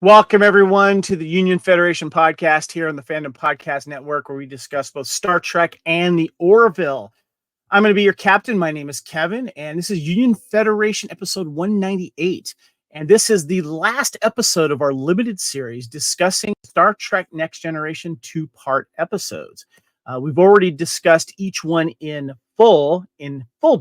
Welcome, everyone, to the Union Federation podcast here on the Fandom Podcast Network, where we discuss both Star Trek and the Orville. I'm going to be your captain. My name is Kevin, and this is Union Federation episode 198. And this is the last episode of our limited series discussing Star Trek Next Generation two-part episodes. We've already discussed each one in full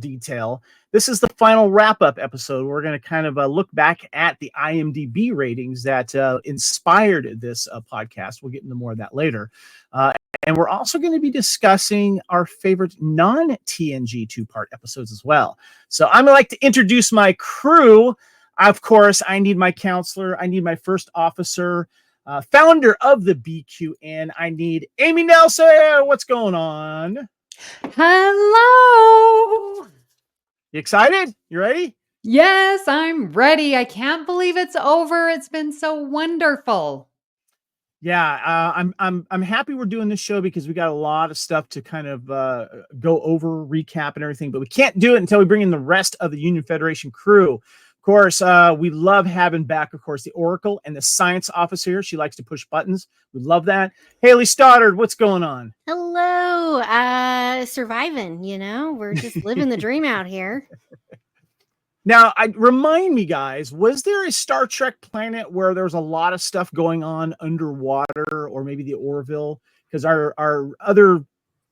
detail. This is the final wrap-up episode. We're going to kind of look back at the IMDB ratings that inspired this podcast. We'll get into more of that later. And we're also going to be discussing our favorite non-TNG two-part episodes as well. So I'm going to like to introduce my crew. Of course, I need my counselor. I need my first officer, founder of the BQN. I need Amy Nelson. What's going on? Hello. You excited? You ready? Yes, I'm ready. I can't believe it's over. It's been so wonderful. Yeah, I'm happy we're doing this show because we got a lot of stuff to kind of go over, recap, and everything. But we can't do it until we bring in the rest of the Union Federation crew. Of course, we love having back, of course, the Oracle and the science officer. She likes to push buttons. We love that. Haley Stoddard, what's going on? Hello. Surviving, we're just living the dream out here. Now, remind me, guys, was there a Star Trek planet where there was a lot of stuff going on underwater, or maybe the Orville? Because our other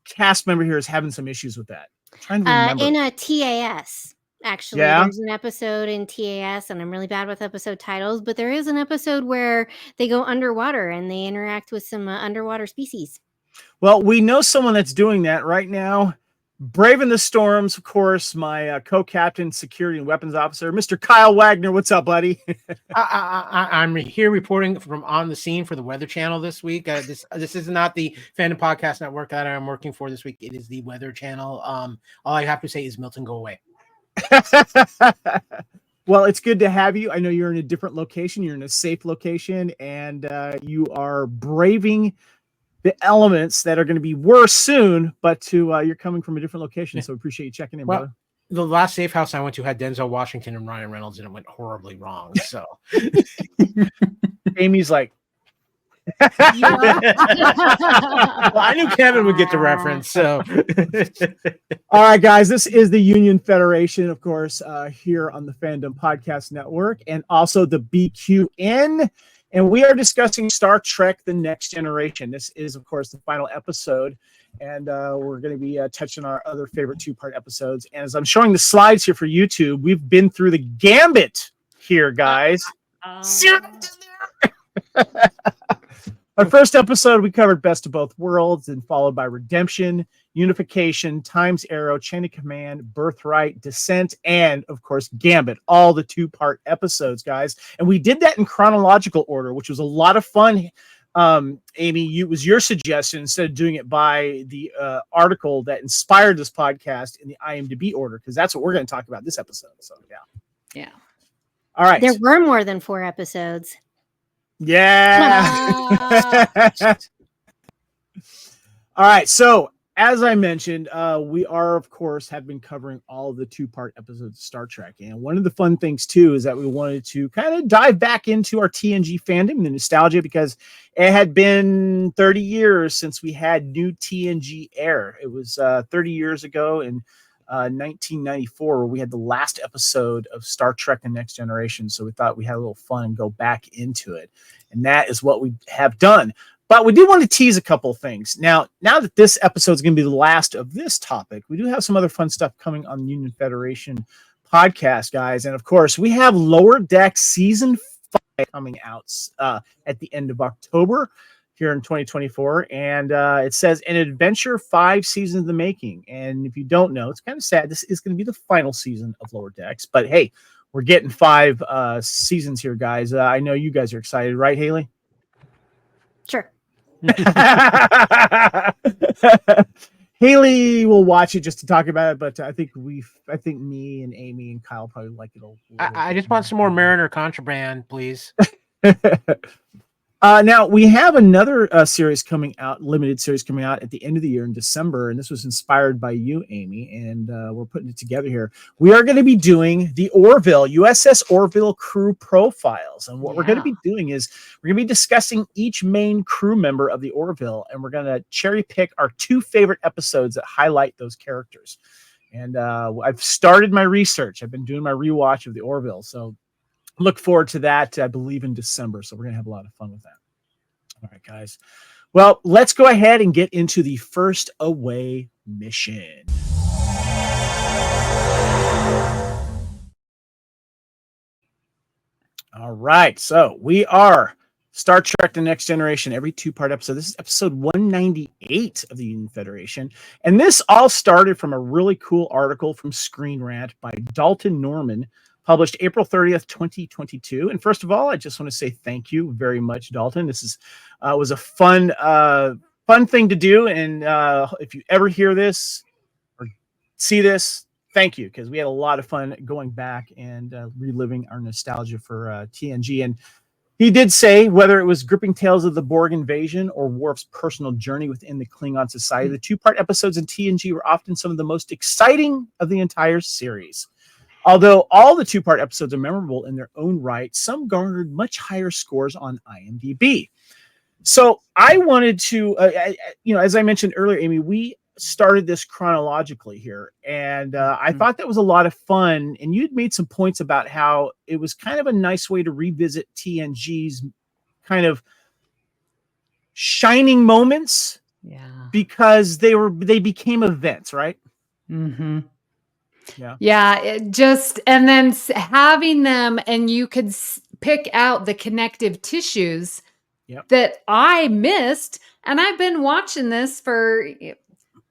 cast member here is having some issues with that. I'm trying to remember. In a TAS. Actually, There's an episode in TAS, and I'm really bad with episode titles, but there is an episode where they go underwater and they interact with some underwater species. Well, we know someone that's doing that right now. Braving the storms, of course, my co-captain, security and weapons officer, Mr. Kyle Wagner. What's up, buddy? I'm here reporting from on the scene for the Weather Channel this week. This is not the Fandom Podcast Network that I'm working for this week. It is the Weather Channel. All I have to say is, Milton, go away. Well, it's good to have you. I know you're in a different location. You're in a safe location, and you are braving the elements that are going to be worse soon, but you're coming from a different location, so appreciate you checking in, brother. The last safe house I went to had Denzel Washington and Ryan Reynolds, and it went horribly wrong. So Amy's like, well, I knew Kevin would get the reference. So, all right, guys, this is the Union Federation, of course, here on the Fandom Podcast Network, and also the BQN. And we are discussing Star Trek: The Next Generation. This is, of course, the final episode, and we're going to be touching our other favorite two-part episodes. And as I'm showing the slides here for YouTube, we've been through the gambit here, guys. Our first episode, we covered Best of Both Worlds, and followed by Redemption, Unification, Time's Arrow, Chain of Command, Birthright, Descent, and, of course, Gambit. All the two-part episodes, guys. And we did that in chronological order, which was a lot of fun. Amy, it was your suggestion instead of doing it by the article that inspired this podcast in the IMDB order, because that's what we're going to talk about this episode. So, yeah. All right. There were more than 4 episodes. Yeah. All right. So, as I mentioned, we are, of course, have been covering all of the two-part episodes of Star Trek. And one of the fun things, too, is that we wanted to kind of dive back into our TNG fandom and the nostalgia, because it had been 30 years since we had new TNG air. It was 30 years ago in 1994, where we had the last episode of Star Trek: The Next Generation. So we thought we had a little fun and go back into it. And that is what we have done. But we do want to tease a couple of things. Now that this episode is going to be the last of this topic, we do have some other fun stuff coming on the Union Federation podcast, guys. And of course, we have Lower Deck Season 5 coming out at the end of October here in 2024. And it says an adventure 5 seasons in the making. And if you don't know, it's kind of sad. This is going to be the final season of Lower Decks. But hey, we're getting 5 seasons here, guys. I know you guys are excited, right, Haley? Sure. Haley will watch it just to talk about it, but I think me and Amy and Kyle probably like it a little I just want some more Mariner contraband, please. All Now we have another series coming out, limited series coming out at the end of the year in December, and this was inspired by you, Amy, and we're putting it together here. We are going to be doing the Orville, USS Orville crew profiles, and what we're going to be doing is we're going to be discussing each main crew member of the Orville, and we're going to cherry pick our 2 favorite episodes that highlight those characters. And I've started my research. I've been doing my rewatch of the Orville, so look forward to that, I believe, in December. So we're going to have a lot of fun with that. All right, guys. Well, let's go ahead and get into the first away mission. All right. So we are Star Trek The Next Generation, every 2-part episode. This is episode 198 of the Union Federation. And this all started from a really cool article from Screen Rant by Dalton Norman, published April 30th, 2022. And first of all, I just want to say thank you very much, Dalton. This is was a fun thing to do. And if you ever hear this or see this, thank you, because we had a lot of fun going back and reliving our nostalgia for TNG. And he did say whether it was gripping tales of the Borg invasion or Worf's personal journey within the Klingon society, the 2-part episodes in TNG were often some of the most exciting of the entire series. Although all the 2-part episodes are memorable in their own right, some garnered much higher scores on IMDb. So I wanted to, as I mentioned earlier, Amy, we started this chronologically here, and I thought that was a lot of fun. And you'd made some points about how it was kind of a nice way to revisit TNG's kind of shining moments, because they became events, right? Mm-hmm. Yeah. And then having them, and you could pick out the connective tissues that I missed. And I've been watching this for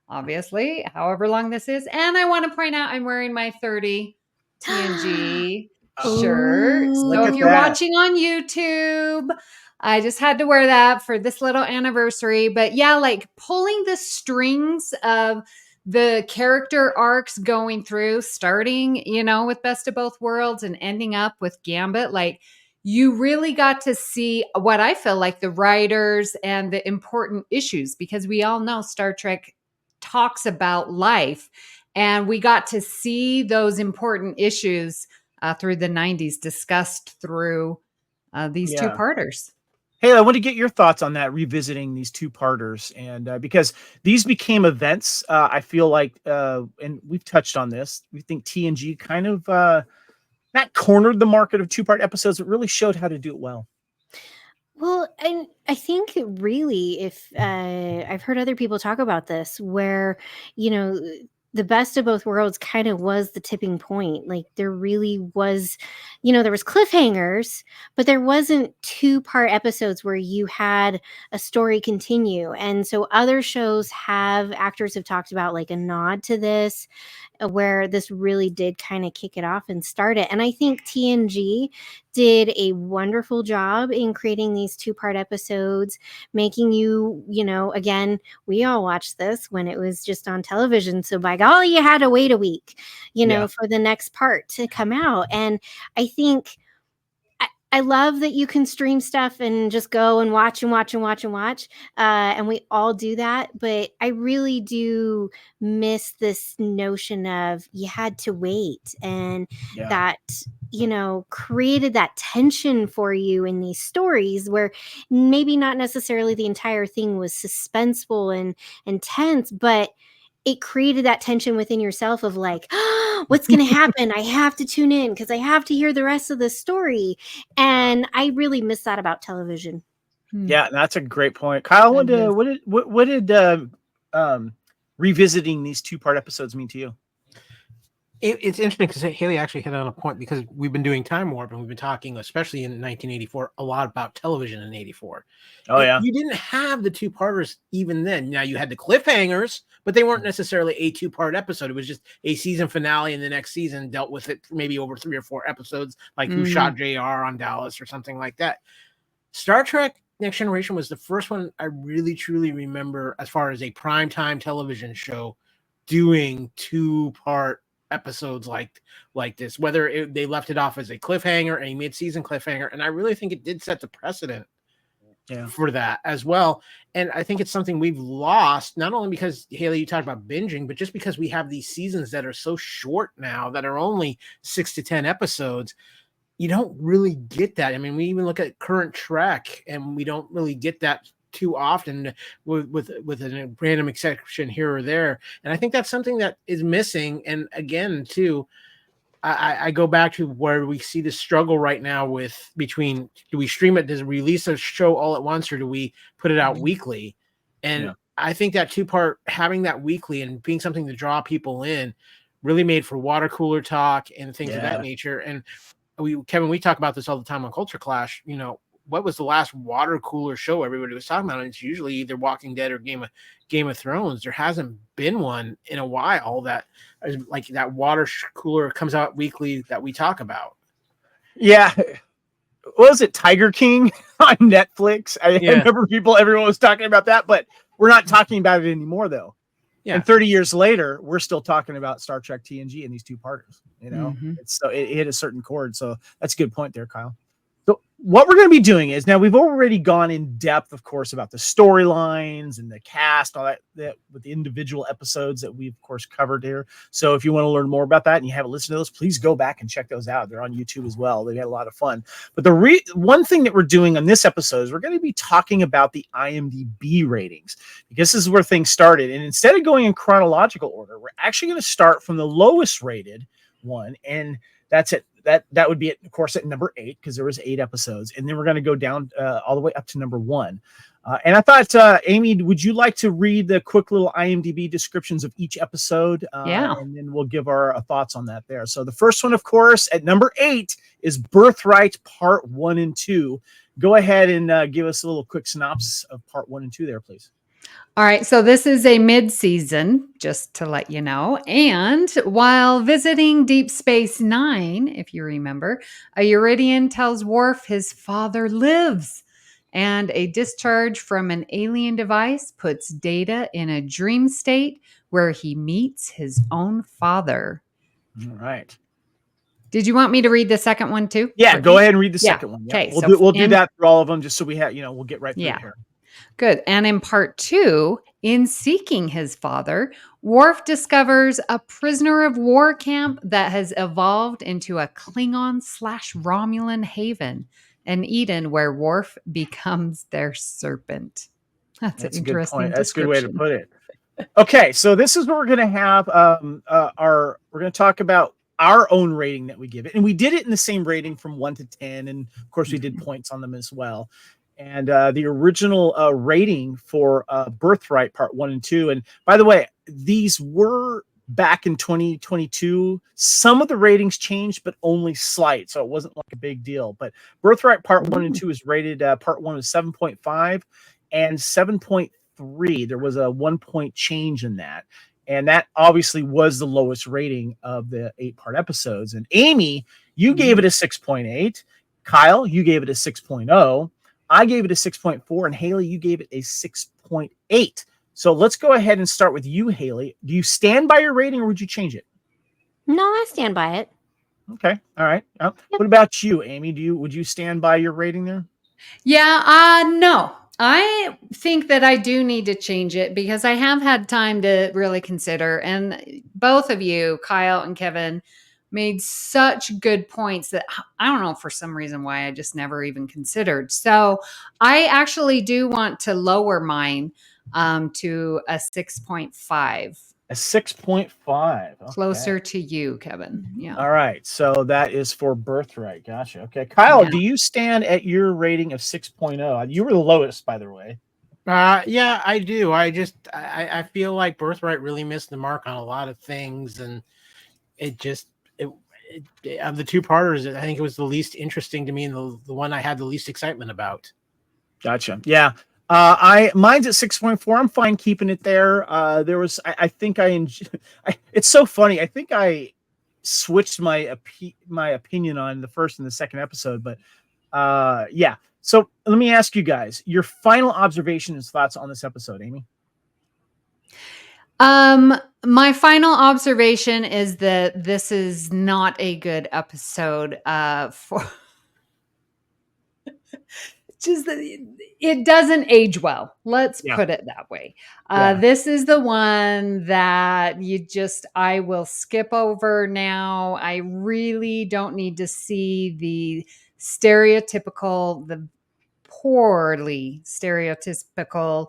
obviously however long this is. And I want to point out I'm wearing my 30 TNG shirt. So if you're watching on YouTube, I just had to wear that for this little anniversary. But yeah, like pulling the strings of the character arcs going through, starting, with Best of Both Worlds and ending up with Gambit, like you really got to see what I feel like the writers and the important issues, because we all know Star Trek talks about life, and we got to see those important issues through the 90s discussed through these 2-parters. Hey, I want to get your thoughts on that, revisiting these 2-parters, and because these became events, I feel like, and we've touched on this, we think TNG kind of not cornered the market of 2-part episodes, but really showed how to do it well. Well, and I think really, if I've heard other people talk about this, where, the Best of Both Worlds kind of was the tipping point. Like there really was, there was cliffhangers, but there wasn't 2-part episodes where you had a story continue. And so other shows actors have talked about like a nod to this, where this really did kind of kick it off and start it. And I think TNG did a wonderful job in creating these 2-part episodes, making you, again, we all watched this when it was just on television. So by golly, you had to wait a week, for the next part to come out. And I think I love that you can stream stuff and just go and watch and watch and watch and watch. And we all do that. But I really do miss this notion of you had to wait, and that, created that tension for you in these stories where maybe not necessarily the entire thing was suspenseful and intense, but it created that tension within yourself of like, oh, what's going to happen? I have to tune in because I have to hear the rest of the story. And I really miss that about television. Yeah, that's a great point. Kyle, what did revisiting these 2-part episodes mean to you? It's interesting because Haley actually hit on a point, because we've been doing Time Warp and we've been talking, especially in 1984, a lot about television in 84. Oh, yeah. You didn't have the 2-parters even then. Now you had the cliffhangers, but they weren't necessarily a 2-part episode. It was just a season finale, and the next season dealt with it maybe over 3 or 4 episodes, like Who Shot JR on Dallas or something like that. Star Trek Next Generation was the first one I really, truly remember as far as a primetime television show doing 2-part episodes like this, whether they left it off as a cliffhanger, a mid-season cliffhanger, and I really think it did set the precedent for that as well. And I think it's something we've lost, not only because, Haley, you talked about binging, but just because we have these seasons that are so short now, that are only 6 to 10 episodes. You don't really get that. I mean, we even look at current Trek, and we don't really get that too often, with a random exception here or there. And I think that's something that is missing. And again, too, I go back to where we see the struggle right now between, do we stream it, does we release a show all at once, or do we put it out weekly? And I think that two-part, having that weekly and being something to draw people in, really made for water cooler talk and things of that nature. And Kevin, we talk about this all the time on Culture Clash. You know, what was the last water cooler show everybody was talking about? And it's usually either Walking Dead or Game of Thrones. There hasn't been one in a while that is like that water cooler comes out weekly that we talk about. Yeah. What was it, Tiger King on Netflix? I remember everyone was talking about that, but we're not talking about it anymore, though. Yeah. And 30 years later, we're still talking about Star Trek TNG and these two parters. You know, so it hit a certain chord. So that's a good point there, Kyle. So what we're going to be doing is, now we've already gone in depth, of course, about the storylines and the cast, all that with the individual episodes that we, of course, covered here. So if you want to learn more about that and you haven't listened to those, please go back and check those out. They're on YouTube as well. They had a lot of fun. But the one thing that we're doing on this episode is we're going to be talking about the IMDB ratings, because this is where things started. And instead of going in chronological order, we're actually going to start from the lowest rated one, and that's it. That would be, of course, at number 8, because there was 8 episodes, and then we're going to go down all the way up to number 1. And I thought, Amy, would you like to read the quick little IMDb descriptions of each episode? And then we'll give our thoughts on that there. So the first one, of course, at number 8 is Birthright Part 1 and 2. Go ahead and give us a little quick synopsis of Part 1 and 2 there, please. All right, so this is a mid-season, just to let you know. And while visiting Deep Space Nine, if you remember, a Uridian tells Worf his father lives, and a discharge from an alien device puts Data in a dream state where he meets his own father. All right. Did you want me to read the second one too? Yeah, go ahead and read the second one. Okay, we'll do that for all of them, just so we have, we'll get right through here. Good. And in part 2, in seeking his father, Worf discovers a prisoner of war camp that has evolved into a Klingon/Romulan haven, an Eden where Worf becomes their serpent. That's an interesting good point. That's a good way to put it. Okay, so this is where we're going to have we're going to talk about our own rating that we give it. And we did it in the same rating from 1 to 10. And of course, we did points on them as well. And the original rating for Birthright Part 1 and 2. And by the way, these were back in 2022. Some of the ratings changed, but only slight. So it wasn't like a big deal. But Birthright Part 1 and 2 is rated, Part 1 was 7.5 and 7.3. There was a 1-point change in that. And that obviously was the lowest rating of the 8-part episodes. And Amy, you gave it a 6.8. Kyle, you gave it a 6.0. I gave it a 6.4, and Haley, you gave it a 6.8. So let's go ahead and start with you, Haley. Do you stand by your rating, or would you change it? No, I stand by it. Okay. All right. What about you, Amy? Would you stand by your rating there? Yeah. No. I think that I do need to change it, because I have had time to really consider. And both of you, Kyle and Kevin, made such good points that I don't know for some reason why I just never even considered. So I actually do want to lower mine to a 6.5. A 6.5. Okay. Closer to you, Kevin. Yeah. All right. So that is for Birthright. Gotcha. Okay. Kyle, do you stand at your rating of 6.0? You were the lowest, by the way. Yeah, I do. I feel like Birthright really missed the mark on a lot of things, and of the 2-parters, I think it was the least interesting to me, and the one I had the least excitement about. Gotcha. Yeah. Mine's at 6.4. I'm fine keeping it there. I think it's so funny. I think I switched my opinion on the first and the second episode, but yeah. So let me ask you guys your final observations, thoughts on this episode, Amy. My final observation is that this is not a good episode for just it doesn't age well. Let's put it that way. This is the one that I will skip over now. I really don't need to see the poorly stereotypical,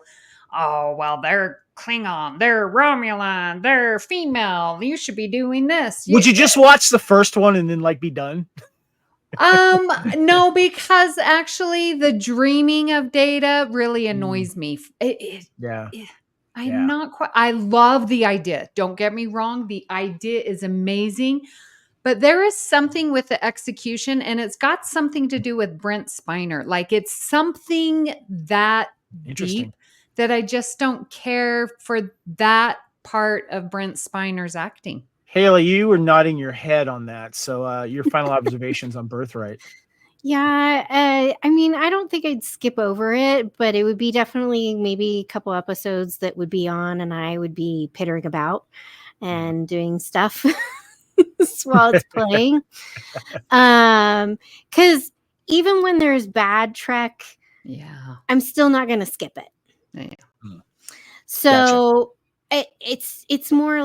oh, well, they're Klingon, they're Romulan, they're female, you should be doing this. Would you just watch the first one and then like be done? No, because actually the dreaming of Data really annoys me. I'm not quite, I love the idea. Don't get me wrong. The idea is amazing, but there is something with the execution, and it's got something to do with Brent Spiner. Like, it's something that deep that I just don't care for that part of Brent Spiner's acting. Haley, you were nodding your head on that. So your final observations on Birthright. Yeah, I mean, I don't think I'd skip over it, but it would be definitely maybe a couple episodes that would be on and I would be pittering about and doing stuff while it's playing. Because even when there's bad Trek, I'm still not going to skip it. Yeah. So it's more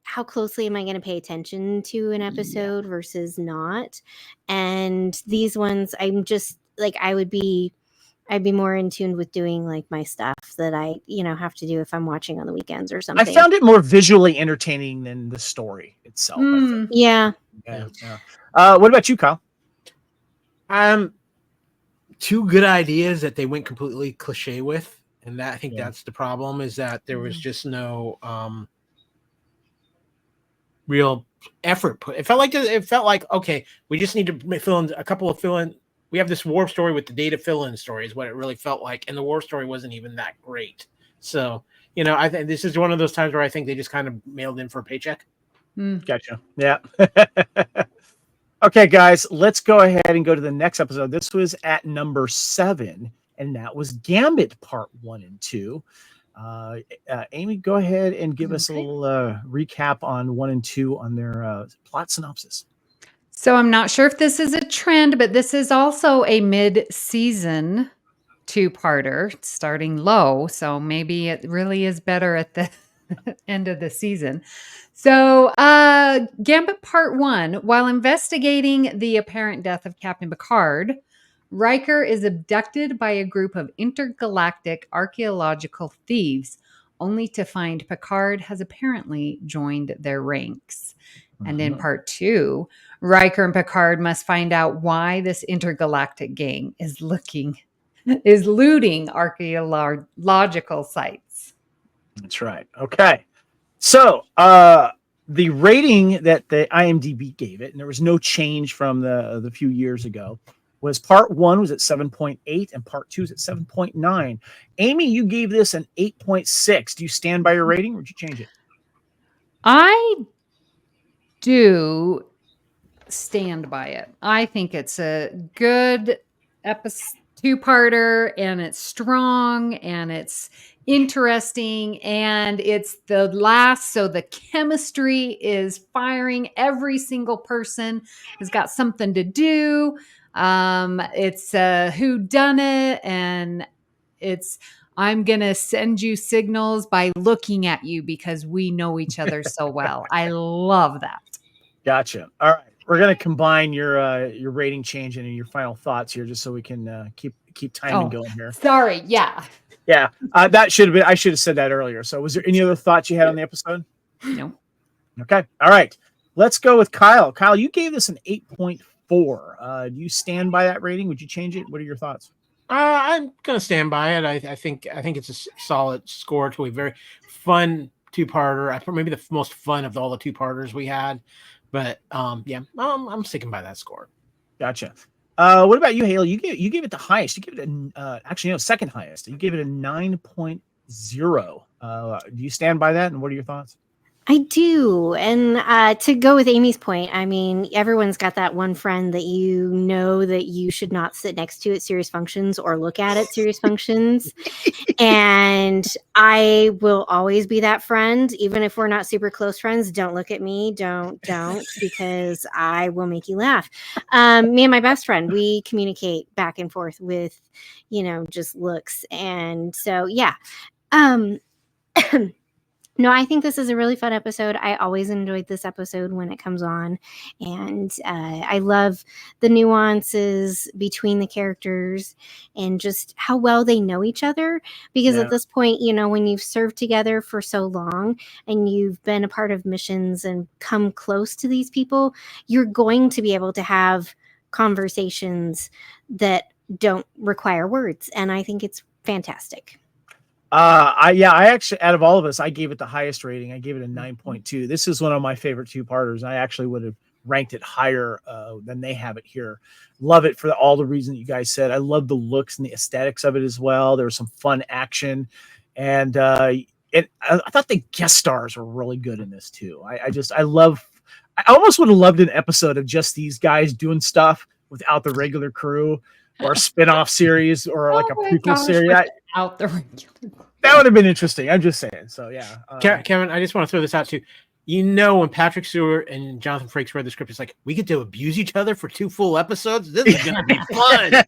how closely am I going to pay attention to an episode versus not? And these ones, I'm just like, I'd be more in tune with doing like my stuff that I, have to do if I'm watching on the weekends or something. I found it more visually entertaining than the story itself. Yeah. What about you, Kyle? Two good ideas that they went completely cliche with. And that I think that's the problem, is that there was just no real effort put. It felt like okay, we just need to fill in. We have this Warp story with the Data fill-in story is what it really felt like, and the Warp story wasn't even that great. So I think this is one of those times where I think they just kind of mailed in for a paycheck. Gotcha. Yeah. Okay, guys, let's go ahead and go to the next episode. This was at number 7. And that was Gambit Part 1 and 2. Amy, go ahead and give us a little recap on 1 and 2 on their plot synopsis. So I'm not sure if this is a trend, but this is also a mid-season 2-parter, starting low. So maybe it really is better at the end of the season. So Gambit Part 1, while investigating the apparent death of Captain Picard, Riker is abducted by a group of intergalactic archaeological thieves, only to find Picard has apparently joined their ranks. And in Part 2, Riker and Picard must find out why this intergalactic gang is looting archaeological sites. That's right. Okay. So the rating that the IMDB gave it, and there was no change from the few years ago, was Part 1 was at 7.8 and Part 2 is at 7.9. Amy, you gave this an 8.6. Do you stand by your rating or did you change it? I do stand by it. I think it's a good episode, 2-parter, and it's strong and it's interesting, and it's the last, so the chemistry is firing. Every single person has got something to do. It's a whodunit, and it's I'm gonna send you signals by looking at you because we know each other so well. I love that. Gotcha. All right, we're gonna combine your rating change and your final thoughts here, just so we can keep timing going here. Sorry, yeah. That should have been. I should have said that earlier. So, was there any other thoughts you had on the episode? No. Okay. All right. Let's go with Kyle. Kyle, you gave this an 8.4. Do you stand by that rating? Would you change it? What are your thoughts? I'm gonna stand by it. I think it's a solid score to a very fun 2-parter. Maybe the most fun of all the 2-parters we had. But I'm sticking by that score. Gotcha. What about you, Haley? You gave it the highest. You gave it second highest. You gave it a 9.0. Do you stand by that? And what are your thoughts? I do. And to go with Amy's point, I mean, everyone's got that one friend that you know that you should not sit next to at serious functions or look at serious functions. And I will always be that friend, even if we're not super close friends. Don't look at me. Don't, because I will make you laugh. Me and my best friend, we communicate back and forth with, just looks. And so, yeah. No, I think this is a really fun episode. I always enjoyed this episode when it comes on. And I love the nuances between the characters and just how well they know each other. Because at this point, when you've served together for so long and you've been a part of missions and come close to these people, you're going to be able to have conversations that don't require words. And I think it's fantastic. I actually, out of all of us, I gave it the highest rating. I gave it a 9.2. This is one of my favorite two-parters. I actually would have ranked it higher than they have it here. Love it for all the reasons you guys said. I love the looks and the aesthetics of it as well. There was some fun action, and I thought the guest stars were really good in this too. I almost would have loved an episode of just these guys doing stuff without the regular crew, or a spin-off series, or like a prequel series. Out the regular. That would have been interesting. I'm just saying. So yeah. Kevin, I just want to throw this out too. When Patrick Stewart and Jonathan Frakes read the script, it's like, we get to abuse each other for 2 full episodes. This is gonna be fun.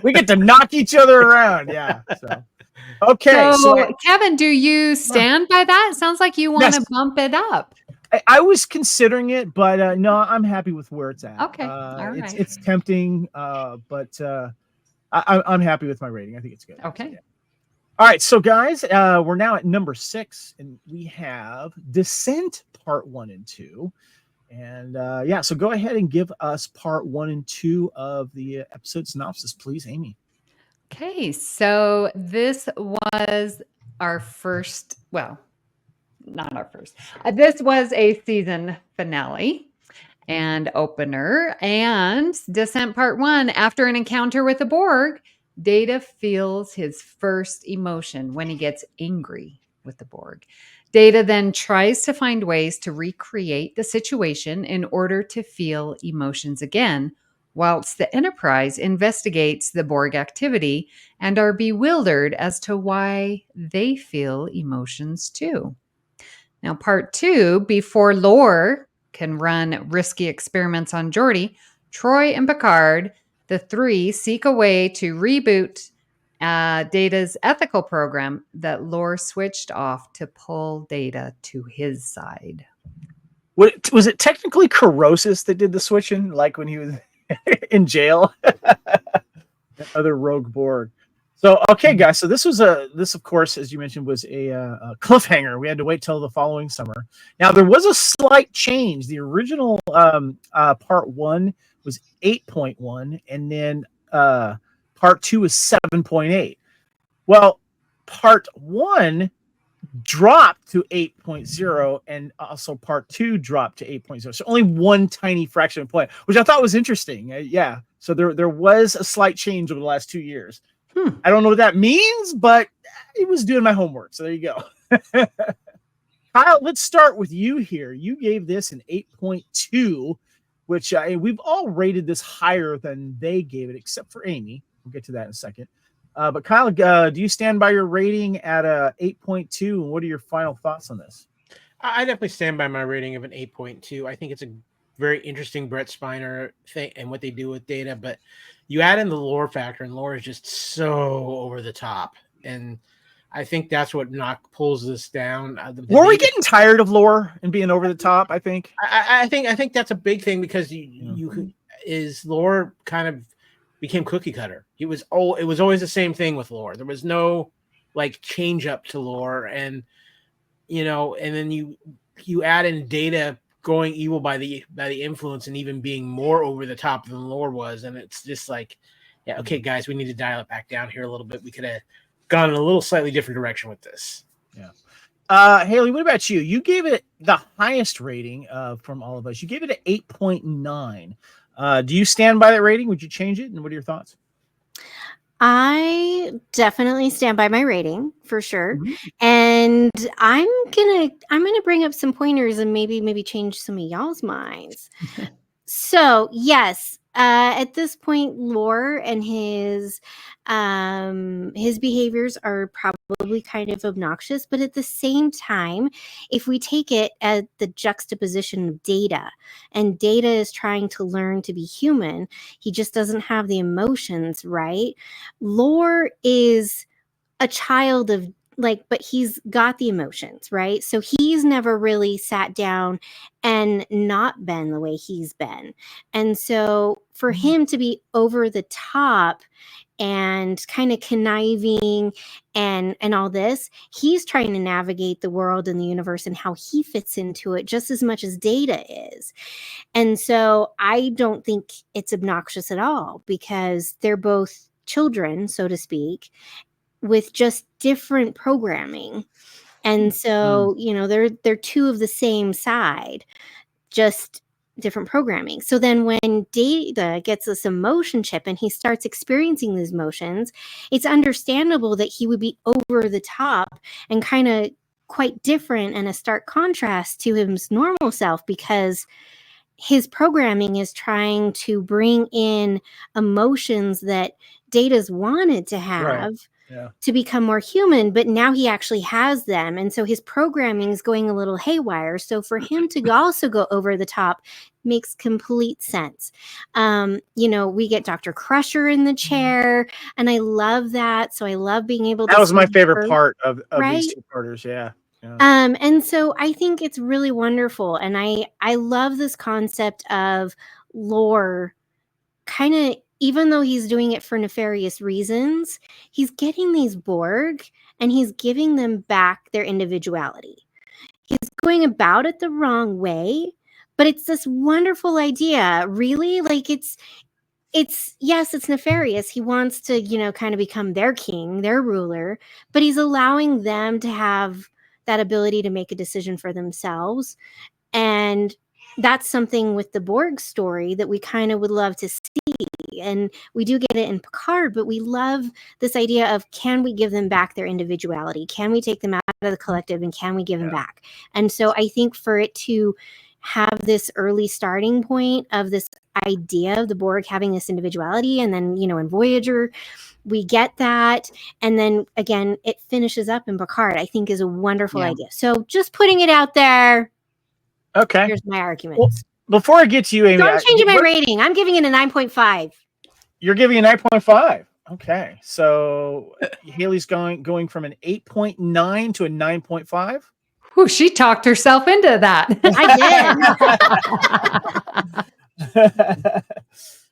We get to knock each other around. Yeah. So okay. So Kevin, do you stand by that? It sounds like you want to bump it up. I was considering it, but no, I'm happy with where it's at. Okay. All right. It's tempting, but I'm happy with my rating. I think it's good. Okay. Yeah. All right, so guys, we're now at number 6, and we have Descent Part 1 and 2. And so go ahead and give us Part 1 and 2 of the episode synopsis, please, Amy. Okay, so this was our first, well, not our first. This was a season finale and opener. And Descent Part 1, after an encounter with the Borg, Data feels his first emotion when he gets angry with the Borg. Data then tries to find ways to recreate the situation in order to feel emotions again, whilst the Enterprise investigates the Borg activity and are bewildered as to why they feel emotions too. Now, Part 2, before Lore can run risky experiments on Geordi, Troy and Picard, the 3, seek a way to reboot Data's ethical program that Lore switched off to pull Data to his side. Was it technically Corrosis that did the switching, like when he was in jail? Other rogue Borg. So, okay, guys. So this, of course, as you mentioned, was a cliffhanger. We had to wait till the following summer. Now, there was a slight change. The original Part 1 was 8.1, and then Part 2 is 7.8. Well, Part 1 dropped to 8.0, and also Part 2 dropped to 8.0. So only one tiny fraction of a point, which I thought was interesting. So there was a slight change over the last 2 years. I don't know what that means, but it was doing my homework. So there you go. Kyle, let's start with you here. You gave this an 8.2, which we've all rated this higher than they gave it, except for Amy. We'll get to that in a second. But Kyle, do you stand by your rating at 8.2? And what are your final thoughts on this? I definitely stand by my rating of an 8.2. I think it's a very interesting Brett Spiner thing and what they do with Data, but you add in the lore factor, and lore is just so over the top. And I think that's what pulls this down. Were we getting tired of lore and being over the top? I think that's a big thing, because lore kind of became cookie cutter. It was always the same thing with lore. There was no like change up to lore, and and then you add in Data going evil by the influence and even being more over the top than lore was, and it's just like, yeah, okay, guys, we need to dial it back down here a little bit. We could have gone in a little slightly different direction with this. Yeah. Haley, what about you? You gave it the highest rating from all of us. You gave it an 8.9. Do you stand by that rating? Would you change it? And what are your thoughts? I definitely stand by my rating for sure. Mm-hmm. And And I'm gonna bring up some pointers and maybe change some of y'all's minds. So yes, at this point, Lore and his behaviors are probably kind of obnoxious, but at the same time, if we take it at the juxtaposition of Data, and Data is trying to learn to be human, he just doesn't have the emotions, right? Lore is a child of but he's got the emotions, right? So he's never really sat down and not been the way he's been. And so for him to be over the top and kind of conniving and all this, he's trying to navigate the world and the universe and how he fits into it just as much as Data is. And so I don't think it's obnoxious at all, because they're both children, so to speak, with just different programming. And so, they're two of the same side, just different programming. So then when Data gets this emotion chip and he starts experiencing these emotions, it's understandable that he would be over the top and kind of quite different and a stark contrast to his normal self, because his programming is trying to bring in emotions that Data's wanted to have. Yeah. To become more human, but now he actually has them. And so his programming is going a little haywire. So for him to also go over the top makes complete sense. We get Dr. Crusher in the chair, and I love that. So I love being able to. That was my favorite part of right? these two parters. Yeah. And so I think it's really wonderful. And I love this concept of Lore kind of, even though he's doing it for nefarious reasons, he's getting these Borg and he's giving them back their individuality. He's going about it the wrong way, but it's this wonderful idea, really. Yes, it's nefarious. He wants to, kind of become their king, their ruler, but he's allowing them to have that ability to make a decision for themselves. And that's something with the Borg story that we kind of would love to see. And we do get it in Picard, but we love this idea of, can we give them back their individuality? Can we take them out of the collective, and can we give them back? And so I think for it to have this early starting point of this idea of the Borg having this individuality, and then, in Voyager, we get that. And then again, it finishes up in Picard, I think is a wonderful idea. So just putting it out there. Okay. Here's my argument. Well, before I get to you, Amy, don't change my rating. I'm giving it a 9.5. You're giving a 9.5. Okay. So Haley's going from an 8.9 to a 9.5. Whew, she talked herself into that. I did.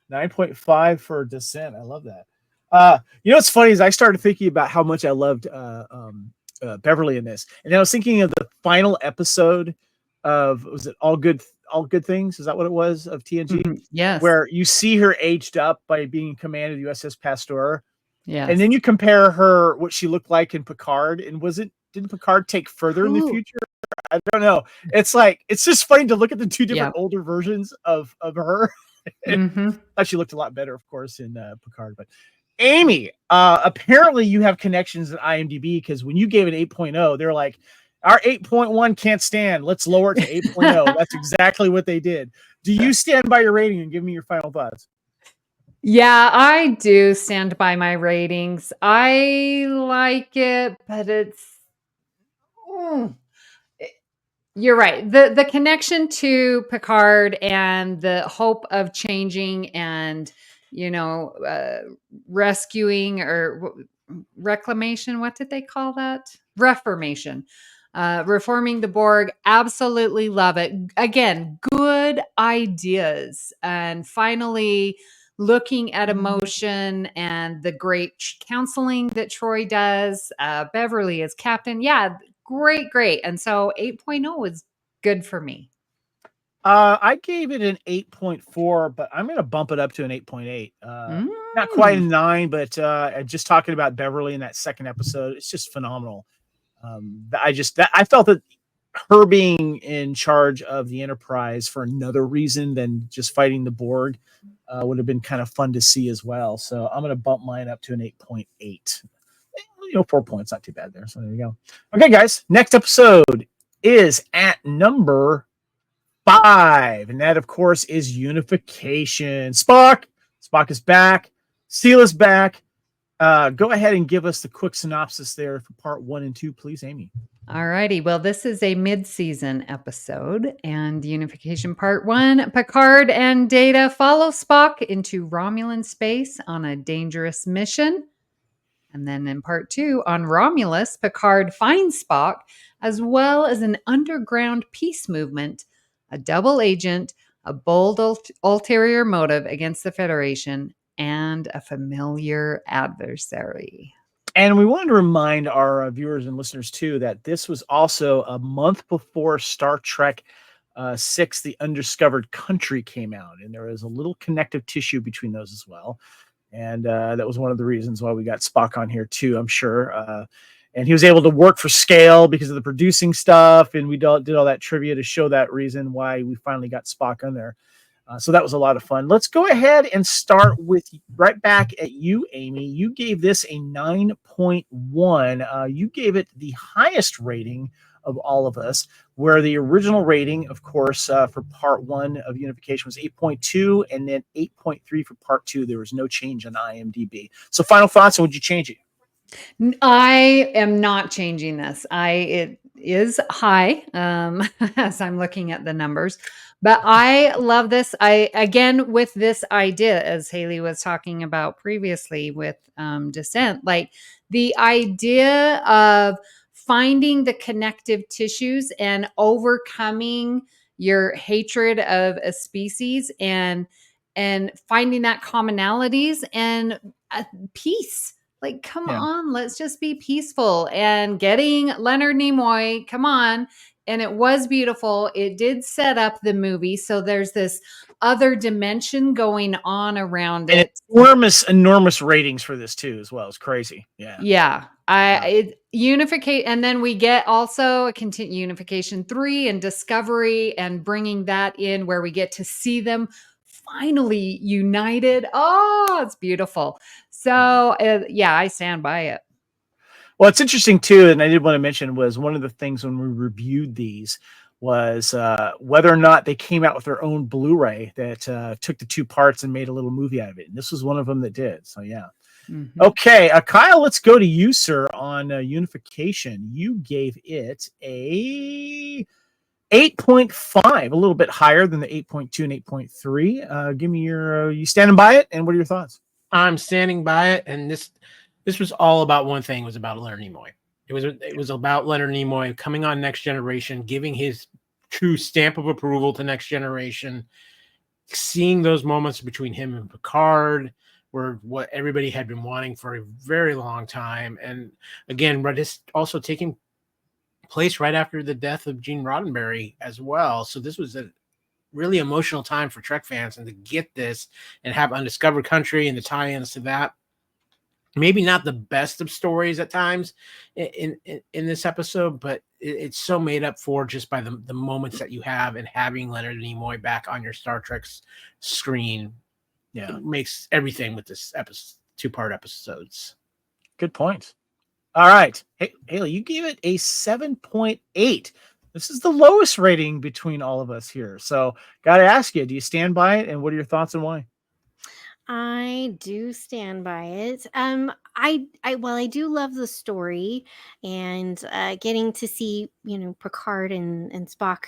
9.5 for Descent. I love that. What's funny is I started thinking about how much I loved Beverly in this, and I was thinking of the final episode of, was it All Good Things? Is that what it was, of TNG? Mm-hmm. Yes. Where you see her aged up by being in command of USS Pasteur. Yeah. And then you compare her, what she looked like in Picard, and didn't Picard take further in the future? I don't know. It's just funny to look at the two different older versions of her. Mm-hmm. She looked a lot better, of course, in Picard. But Amy, apparently you have connections at IMDb, because when you gave it 8.0, they're like, our 8.1 can't stand. Let's lower it to 8.0. That's exactly what they did. Do you stand by your rating, and give me your final thoughts? Yeah, I do stand by my ratings. I like it, but you're right. The connection to Picard and the hope of changing and, rescuing or reclamation. What did they call that? Reformation. Reforming the Borg. Absolutely love it. Again, good ideas. And finally, looking at emotion and the great counseling that Troy does. Beverly is captain. Yeah, great. And so 8.0 is good for me. I gave it an 8.4, but I'm going to bump it up to an 8.8. Not quite a 9, but just talking about Beverly in that second episode, it's just phenomenal. I felt that her being in charge of the Enterprise for another reason than just fighting the Borg would have been kind of fun to see as well. So I'm going to bump mine up to an 8.8. 4 points, not too bad there. So there you go. Okay, guys, next episode is at number 5, and that, of course, is Unification. Spock is back. Seal is back. Go ahead and give us the quick synopsis there for part 1 and 2, please, Amy. All righty. Well, this is a mid-season episode, and Unification Part 1, Picard and Data follow Spock into Romulan space on a dangerous mission. And then in Part 2, on Romulus, Picard finds Spock, as well as an underground peace movement, a double agent, a bold ulterior motive against the Federation, and a familiar adversary. And we wanted to remind our viewers and listeners, too, that this was also a month before Star Trek 6, The Undiscovered Country came out. And there was a little connective tissue between those as well. And that was one of the reasons why we got Spock on here, too, I'm sure. And he was able to work for scale because of the producing stuff. And we did all that trivia to show that reason why we finally got Spock on there. So that was a lot of fun. Let's go ahead and start with right back at you, Amy. You gave this a 9.1. You gave it the highest rating of all of us, where the original rating, of course, for part 1 of Unification was 8.2, and then 8.3 for part 2. There was no change on IMDb. So final thoughts, and would you change it? I am not changing this. It is high as I'm looking at the numbers, but I love this. Again, with this idea, as Haley was talking about previously with Descent, like the idea of finding the connective tissues and overcoming your hatred of a species and finding that commonalities and peace. Like, come on, let's just be peaceful. And getting Leonard Nimoy, come on. And it was beautiful. It did set up the movie. So there's this other dimension going on around it. Enormous ratings for this, too, as well. It's crazy. Yeah. Unification. And then we get also a Unification 3 and Discovery, and bringing that in where we get to see them finally united. Oh, it's beautiful. So I stand by it. Well, it's interesting too, and I did want to mention, was one of the things when we reviewed these was whether or not they came out with their own Blu-ray that took the 2 parts and made a little movie out of it. And this was one of them that did. So yeah. Mm-hmm. Okay, Kyle, let's go to you, sir, on Unification. You gave it a 8.5, a little bit higher than the 8.2 and 8.3. Give me your, you standing by it? And what are your thoughts? I'm standing by it. And this was all about one thing. It was about Leonard Nimoy. It was about Leonard Nimoy coming on Next Generation, giving his true stamp of approval to Next Generation, seeing those moments between him and Picard were what everybody had been wanting for a very long time. And again, but it's also taking place right after the death of Gene Roddenberry as well. So this was a really emotional time for Trek fans, and to get this and have Undiscovered Country and the tie-ins to that. Maybe not the best of stories at times in this episode, but it's so made up for just by the moments that you have, and having Leonard Nimoy back on your Star Trek screen. Yeah, it makes everything with this 2-part episodes. Good point. All right. Hey, Haley, you gave it a 7.8. This is the lowest rating between all of us here. So got to ask you, do you stand by it? And what are your thoughts and why? I do stand by it. I do love the story, and getting to see, Picard and Spock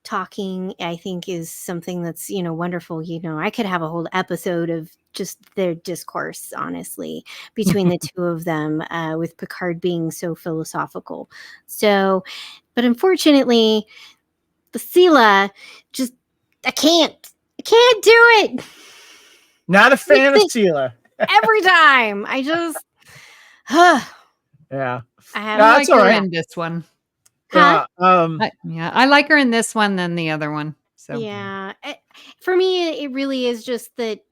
talking, I think is something that's, wonderful. I could have a whole episode of just their discourse, honestly, between the two of them, with Picard being so philosophical. So, but unfortunately, the Sela just, I can't do it. Not a fan of Sela. Every time. I just yeah. I like her in this one. Huh? I like her in this one than the other one. So yeah, for me, it really is just that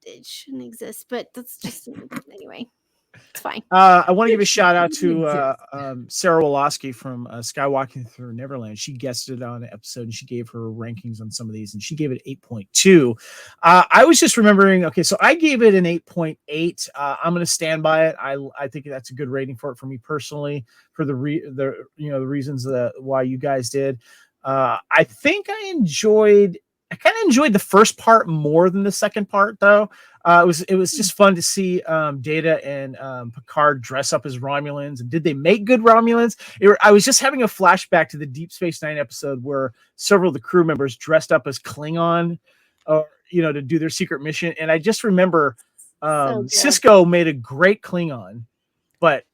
it shouldn't exist. But that's just anyway. It's fine. I want to give a shout out to Sarah Woloski from Skywalking Through Neverland. She guested on an episode and she gave her rankings on some of these and she gave it 8.2. I was just remembering, okay, so I gave it an 8.8. I'm going to stand by it. I think that's a good rating for it for me personally, for the reasons why you guys did. I think I kind of enjoyed the first part more than the second part, though. It was just fun to see Data and Picard dress up as Romulans. And did they make good Romulans? I was just having a flashback to the Deep Space Nine episode where several of the crew members dressed up as Klingon, to do their secret mission. And I just remember Sisko made a great Klingon, but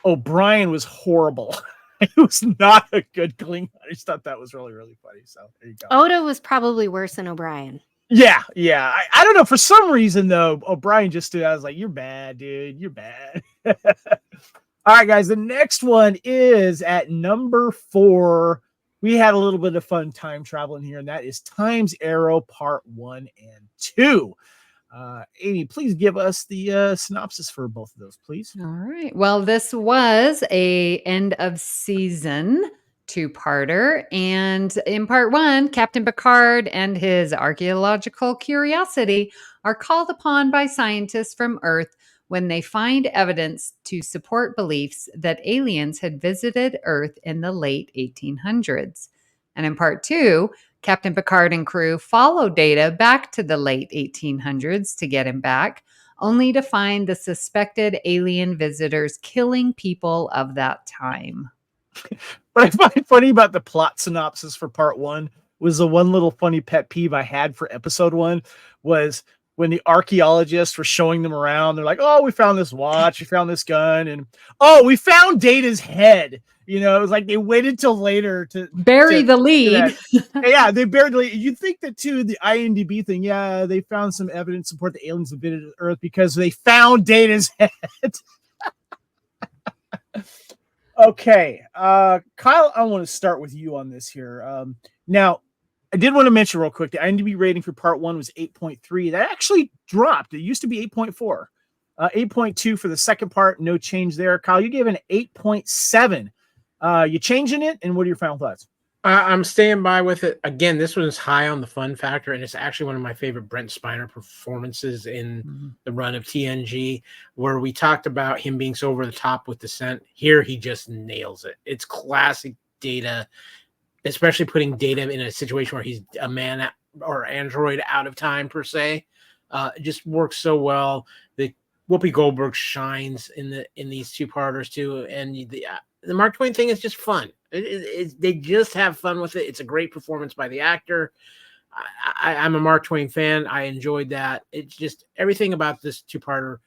O'Brien was horrible. It was not a good Klingon. I just thought that was really, really funny. So there you go. Odo was probably worse than O'Brien. Yeah. I don't know. For some reason, though, O'Brien just stood out. I was like, you're bad, dude. You're bad. All right, guys. The next one is at number 4. We had a little bit of fun time traveling here, and that is Time's Arrow Part 1 and 2. Amy, please give us the synopsis for both of those, please. All right. Well, this was a end of season 2-parter, and in part 1, Captain Picard and his archaeological curiosity are called upon by scientists from Earth when they find evidence to support beliefs that aliens had visited Earth in the late 1800s. And in part 2, Captain Picard and crew follow Data back to the late 1800s to get him back, only to find the suspected alien visitors killing people of that time. What I find funny about the plot synopsis for part 1 was the one little funny pet peeve I had for episode 1 was when the archaeologists were showing them around. They're like, oh, we found this watch, we found this gun, and oh, we found Data's head. It was like they waited till later to bury the lead. Yeah, they buried the lead. You think that too, the IMDB thing, yeah, they found some evidence to support the aliens have visited Earth because they found Data's head. Okay, Kyle, I want to start with you on this here. Now, I did want to mention real quick, the IMDb rating for part 1 was 8.3. That actually dropped. It used to be 8.4. 8.2 for the second part, no change there. Kyle, you gave an 8.7. You changing it, and what are your final thoughts? I'm staying by with it. Again, this was high on the fun factor, and it's actually one of my favorite Brent Spiner performances in the run of TNG, where we talked about him being so over the top with Descent. Here, he just nails it. It's classic Data, especially putting Data in a situation where he's a man or android out of time, per se. It just works so well. The Whoopi Goldberg shines in these 2-parters, too, and the Mark Twain thing is just fun. They just have fun with it. It's a great performance by the actor. I'm a Mark Twain fan. I enjoyed that. It's just everything about this 2-parter.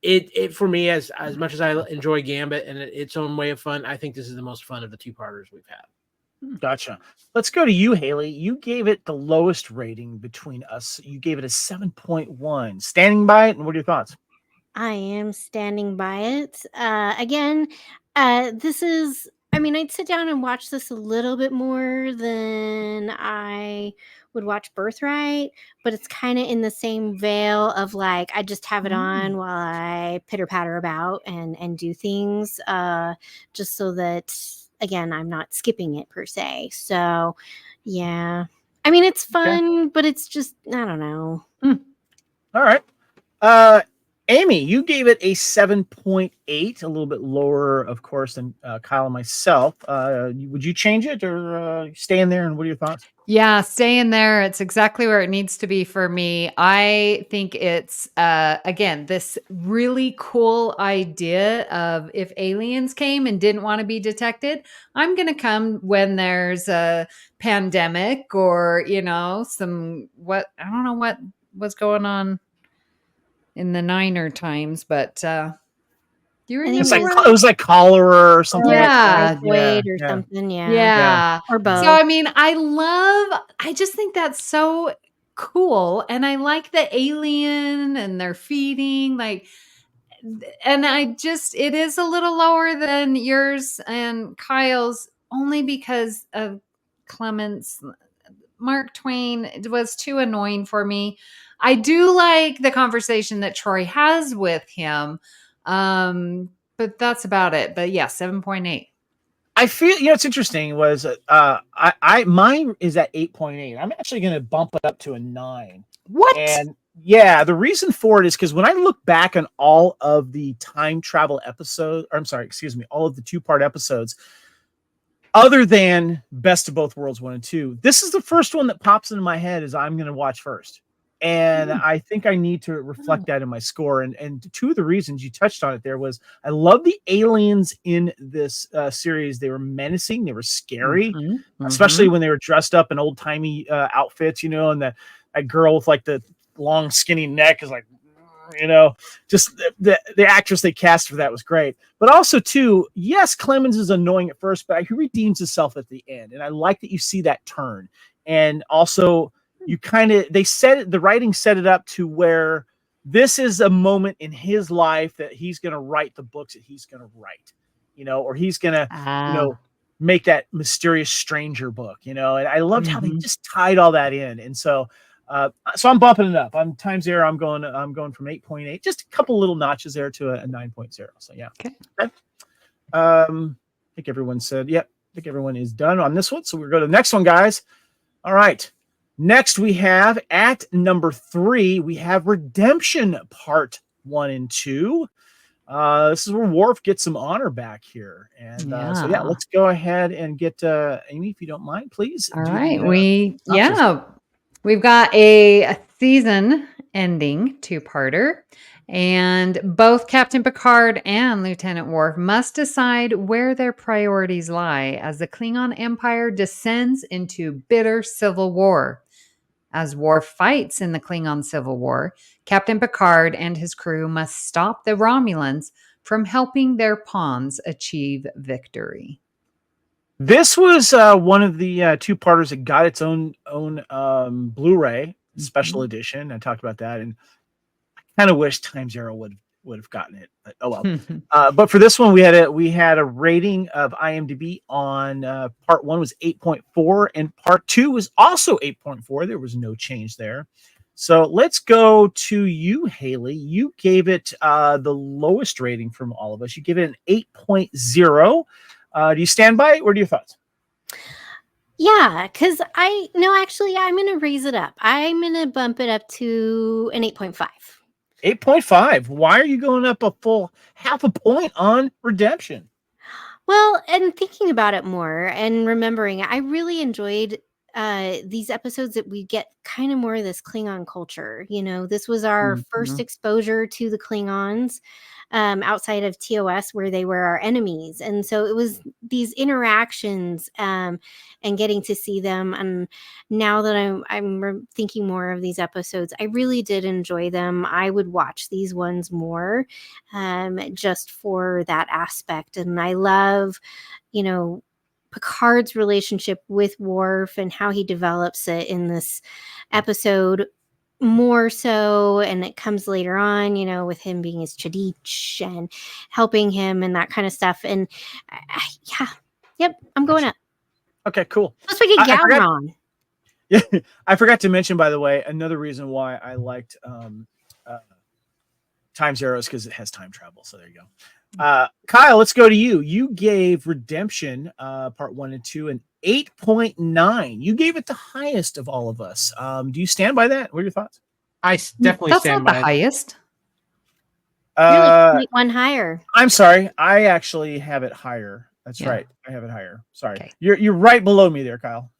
It for me, as much as I enjoy Gambit and its own way of fun, I think this is the most fun of the 2-parters we've had. Gotcha. Let's go to you, Haley. You gave it the lowest rating between us. You gave it a 7.1. Standing by it, and what are your thoughts? I am standing by it. Again, this is, I'd sit down and watch this a little bit more than I would watch Birthright, but it's kind of in the same veil of like, I just have it on while I pitter patter about and do things, just so that, again, I'm not skipping it per se. So yeah, it's fun, but it's just, I don't know. All right. Amy, you gave it a 7.8, a little bit lower, of course, than Kyle and myself. Would you change it or stay in there? And what are your thoughts? Yeah, stay in there. It's exactly where it needs to be for me. I think it's, again, this really cool idea of if aliens came and didn't want to be detected, I'm going to come when there's a pandemic or, I don't know what was going on in the Niner times, but you remember it was like cholera or something. Yeah, or something. Yeah, or both. So I just think that's so cool, and I like the alien and their feeding, and it is a little lower than yours and Kyle's, only because of Clement's. Mark Twain was too annoying for me. I do like the conversation that Troy has with him, But that's about it. But yeah, 7.8. I feel, it's interesting was mine is at 8.8. I'm actually going to bump it up to a 9. What? And yeah, the reason for it is because when I look back on all of the time travel episodes, all of the 2-part episodes, other than Best of Both Worlds 1 and 2, this is the first one that pops into my head as I'm going to watch first. And I think I need to reflect that in my score. And 2 of the reasons you touched on it there was I love the aliens in this series. They were menacing. They were scary, especially when they were dressed up in old timey outfits, and that girl with like the long skinny neck is like, just the actress they cast for that was great. But also too, yes, Clemens is annoying at first, but he redeems himself at the end. And I like that you see that turn. And also, the writing set it up to where this is a moment in his life that he's going to write the books that he's going to write, or he's going to, make that mysterious stranger book, and I loved how they just tied all that in. And so I'm bumping it up. I'm times there. I'm going from 8.8, just a couple little notches there to a 9.0. So yeah. Okay. I think everyone said, I think everyone is done on this one. So we'll go to the next one, guys. All right. Next, we have at number 3, we have Redemption Part 1 and 2. This is where Worf gets some honor back here. And so let's go ahead and get Amy, if you don't mind, please. All right. We've got a season ending 2-parter. And both Captain Picard and Lieutenant Worf must decide where their priorities lie as the Klingon Empire descends into bitter civil war. As Worf fights in the Klingon Civil War, Captain Picard and his crew must stop the Romulans from helping their pawns achieve victory. This was one of the 2-parters that got its own Blu-ray special edition. I talked about that, and I kind of wish Time Zero would have gotten it. But, oh well. But for this one, we had a rating of IMDb on part 1 was 8.4, and part 2 was also 8.4. There was no change there. So let's go to you, Haley. You gave it the lowest rating from all of us. You give it an 8.0. Do you stand by it? What are your thoughts? Yeah, because I'm going to raise it up. I'm going to bump it up to an 8.5. 8.5. Why are you going up a full half a point on Redemption? Well, and thinking about it more and remembering, I really enjoyed these episodes that we get kind of more of this Klingon culture. This was our first exposure to the Klingons outside of TOS, where they were our enemies. And so it was these interactions and getting to see them. And now that I'm thinking more of these episodes, I really did enjoy them. I would watch these ones more just for that aspect. And I love, Picard's relationship with Worf and how he develops it in this episode more so, and it comes later on, with him being his Chadich and helping him and that kind of stuff. And I'm going up. Okay, cool. Plus we get Gowron. Yeah, I forgot to mention, by the way, another reason why I liked Time Zero is because it has time travel. So there you go. Kyle, let's go to you. You gave Redemption part 1 and 2 an 8.9. You gave it the highest of all of us. Do you stand by that? What are your thoughts? I definitely stand by the highest. Really, one higher. I'm sorry. I actually have it higher. That's right. I have it higher. Sorry. Okay. You're right below me there, Kyle.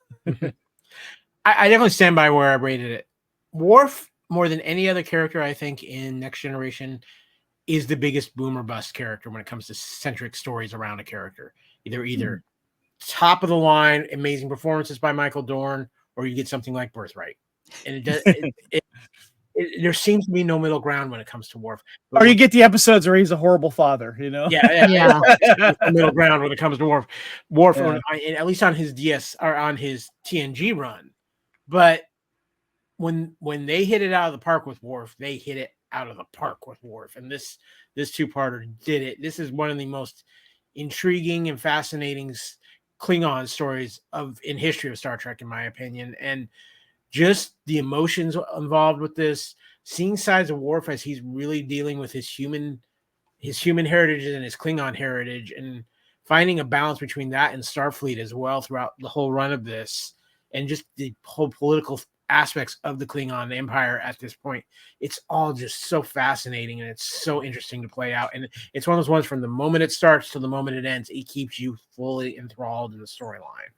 I definitely stand by where I rated it. Worf, more than any other character, I think, in Next Generation, is the biggest boom or bust character when it comes to centric stories around a character. Either top of the line, amazing performances by Michael Dorn, or you get something like Birthright. And it does. There seems to be no middle ground when it comes to Worf. Or you get the episodes where he's a horrible father, Yeah. Middle ground when it comes to Worf. At least on his DS or on his TNG run. But when they hit it out of the park with Worf, they hit it out of the park with Worf. And this 2-parter did it. This is one of the most intriguing and fascinating Klingon stories in history of Star Trek, in my opinion. And just the emotions involved with this, seeing sides of Worf as he's really dealing with his human his human heritage and his Klingon heritage, and finding a balance between that and Starfleet as well throughout the whole run of this, and just the whole political aspects of the Klingon Empire at this point. It's all just so fascinating, and it's so interesting to play out. And it's one of those ones from the moment it starts to the moment it ends, it keeps you fully enthralled in the storyline.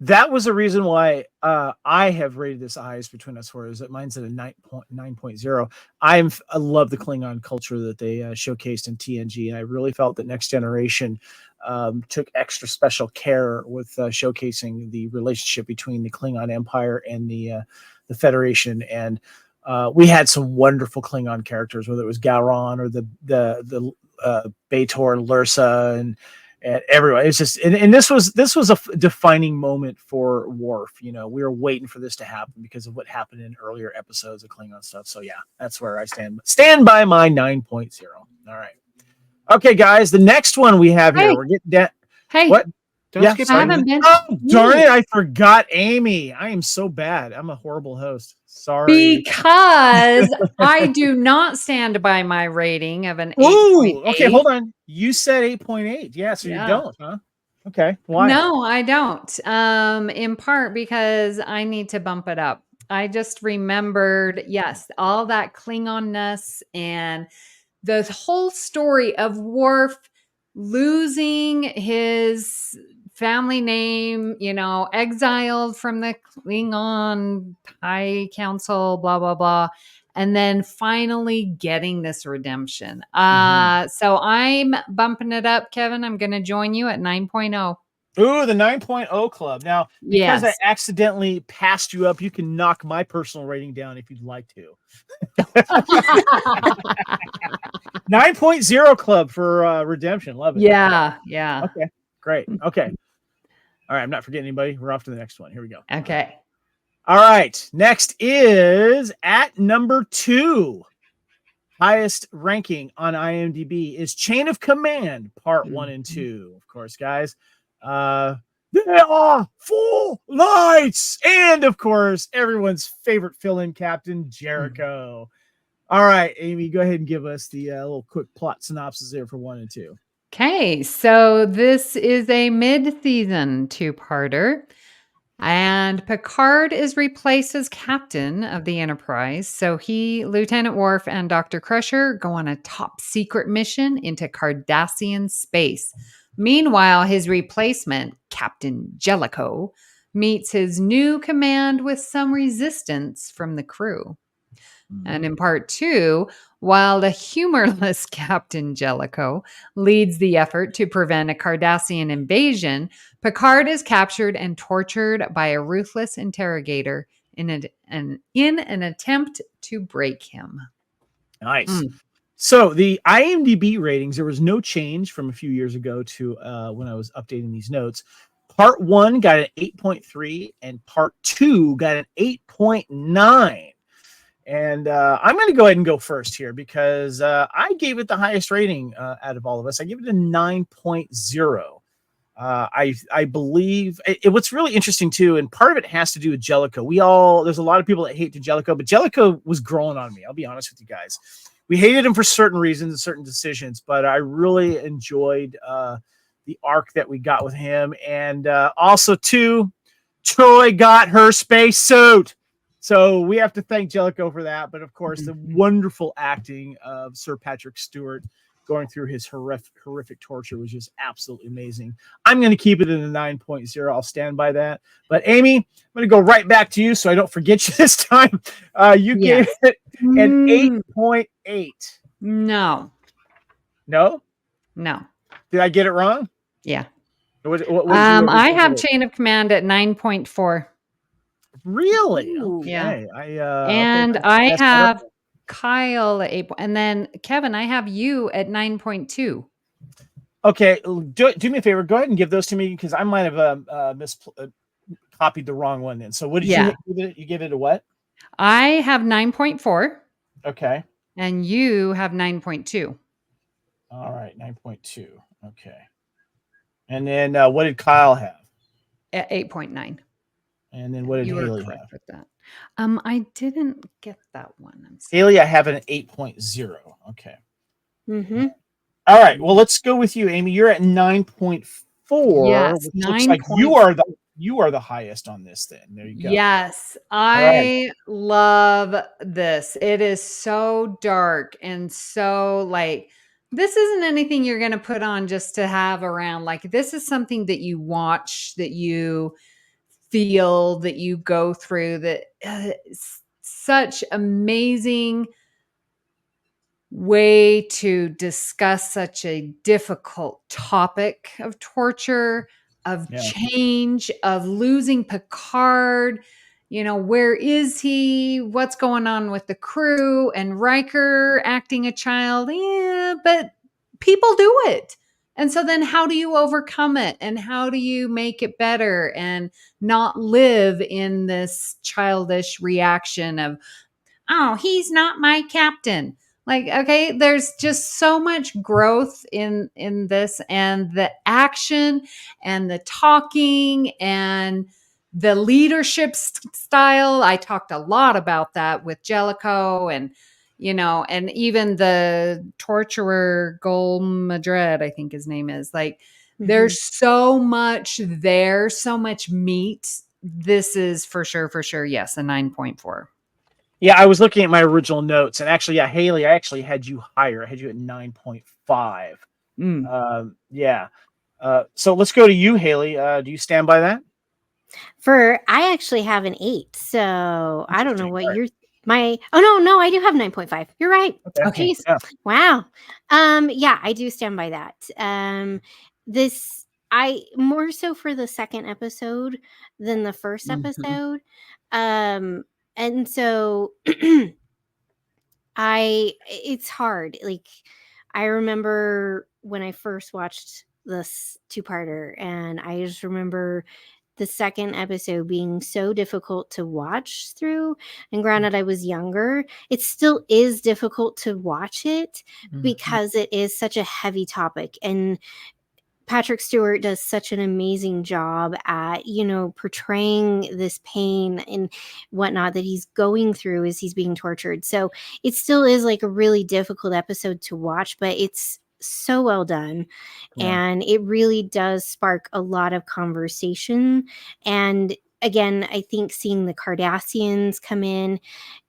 That was the reason why I have rated this the highest between us four. Is that mine's at a 9.0. I love the Klingon culture that they showcased in TNG, and I really felt that Next Generation took extra special care with showcasing the relationship between the Klingon Empire and the Federation. And we had some wonderful Klingon characters, whether it was Gowron or the B'Etor and Lursa and everyone. It's just, and this was a defining moment for Worf. You know, we were waiting for this to happen because of what happened in earlier episodes of Klingon stuff. So yeah, that's where I stand by my 9.0. All right. Okay, guys, the next one we have here, we're getting that. Hey, what? Don't skip I haven't been. Oh, darn it. I forgot Amy. I am so bad. I'm a horrible host. Sorry. Because I do not stand by my rating of an 8.8. Ooh, okay, hold on. You said 8.8. Yeah, so Yeah. you don't, huh? Okay. Why? No, I don't. In part because I need to bump it up. I just remembered, yes, all that Klingonness and the whole story of Worf losing his family name, you know, exiled from the Klingon High Council, blah, blah, blah. And then finally getting this redemption. So I'm bumping it up, Kevin. I'm going to join you at 9.0. Ooh, the 9.0 club. Now, because Yes. I accidentally passed you up, you can knock my personal rating down if you'd like to. 9.0 club for redemption. Love it. Yeah. Yeah. Okay, great. Okay. All right, I'm not forgetting anybody. We're off to the next one. Here we go. Okay. All right. Next is at number 2. Highest ranking on IMDb is Chain of Command, part 1 and 2. Of course, guys. There are 4 lights, and of course, everyone's favorite fill-in captain, Jericho. All right, Amy, go ahead and give us the little quick plot synopsis there for 1 and 2. Okay, so this is a mid-season 2-parter, and Picard is replaced as captain of the Enterprise. So he, Lieutenant Worf, and Dr. Crusher go on a top-secret mission into Cardassian space. Meanwhile, his replacement, Captain Jellicoe, meets his new command with some resistance from the crew. And in part 2, while the humorless Captain Jellicoe leads the effort to prevent a Cardassian invasion, Picard is captured and tortured by a ruthless interrogator in an attempt to break him. Nice. So the IMDb ratings, there was no change from a few years ago to when I was updating these notes. Part 1 got an 8.3 and part 2 got an 8.9. And I'm going to go ahead and go first here because I gave it the highest rating out of all of us. I give it a 9.0. I believe what's really interesting too, and part of it has to do with Jellicoe. There's a lot of people that hate Jellicoe, but Jellicoe was growing on me. I'll be honest with you guys. We hated him for certain reasons and certain decisions, but I really enjoyed the arc that we got with him. And also too, Troy got her spacesuit. So we have to thank Jellicoe for that. But of course, the wonderful acting of Sir Patrick Stewart going through his horrific torture was just absolutely amazing. I'm going to keep it in a 9.0. I'll stand by that. But Amy, I'm going to go right back to you so I don't forget you this time. You gave it an 8.8. No. No? No. Did I get it wrong? Yeah. What I have Chain of Command at 9.4. Really? Ooh. Okay. Yeah. Okay. I have Kyle at 8. And then Kevin, I have you at 9.2. Okay. Do me a favor. Go ahead and give those to me because I might have copied the wrong one then. So what did you give it? You give it a what? I have 9.4. Okay. And you have 9.2. All right. 9.2. Okay. And then what did Kyle have? At 8.9. And then what did Haley have? With that. I didn't get that one. Haley, I have an 8.0. Okay. Mm-hmm. All right. Well, let's go with you, Amy. You're at 9.4. Yes, Which looks like you are the highest on this. Then there you go. Yes, right. I love this. It is so dark and so like this isn't anything you're going to put on just to have around. Like this is something that you watch, that you feel, that you go through. That such amazing way to discuss such a difficult topic of torture, of change, of losing Picard. You know, where is he? What's going on with the crew? And Riker acting a child. Yeah, but people do it. And so then how do you overcome it? And how do you make it better and not live in this childish reaction of, oh, he's not my captain. Like, okay, there's just so much growth in this, and the action and the talking and the leadership style. I talked a lot about that with Jellicoe, and and even the torturer Gul Madred, I think his name is. Like, there's so much there, so much meat. This is for sure, yes, a 9.4. Yeah, I was looking at my original notes, and actually, yeah, Haley, I actually had you higher. I had you at 9.5. So let's go to you, Haley. Do you stand by that? I actually have an 8, so I don't know what you're. No, I do have 9.5. You're right. Okay. Jeez. Yeah. Wow. Yeah, I do stand by that. I more so for the second episode than the first episode. And so it's hard. Like, I remember when I first watched this two-parter, and I just remember the second episode being so difficult to watch through. And granted, I was younger. It still is difficult to watch it because it is such a heavy topic. And Patrick Stewart does such an amazing job at, portraying this pain and whatnot that he's going through as he's being tortured. So it still is like a really difficult episode to watch, but it's so well done. Yeah. And it really does spark a lot of conversation. And again, I think seeing the Cardassians come in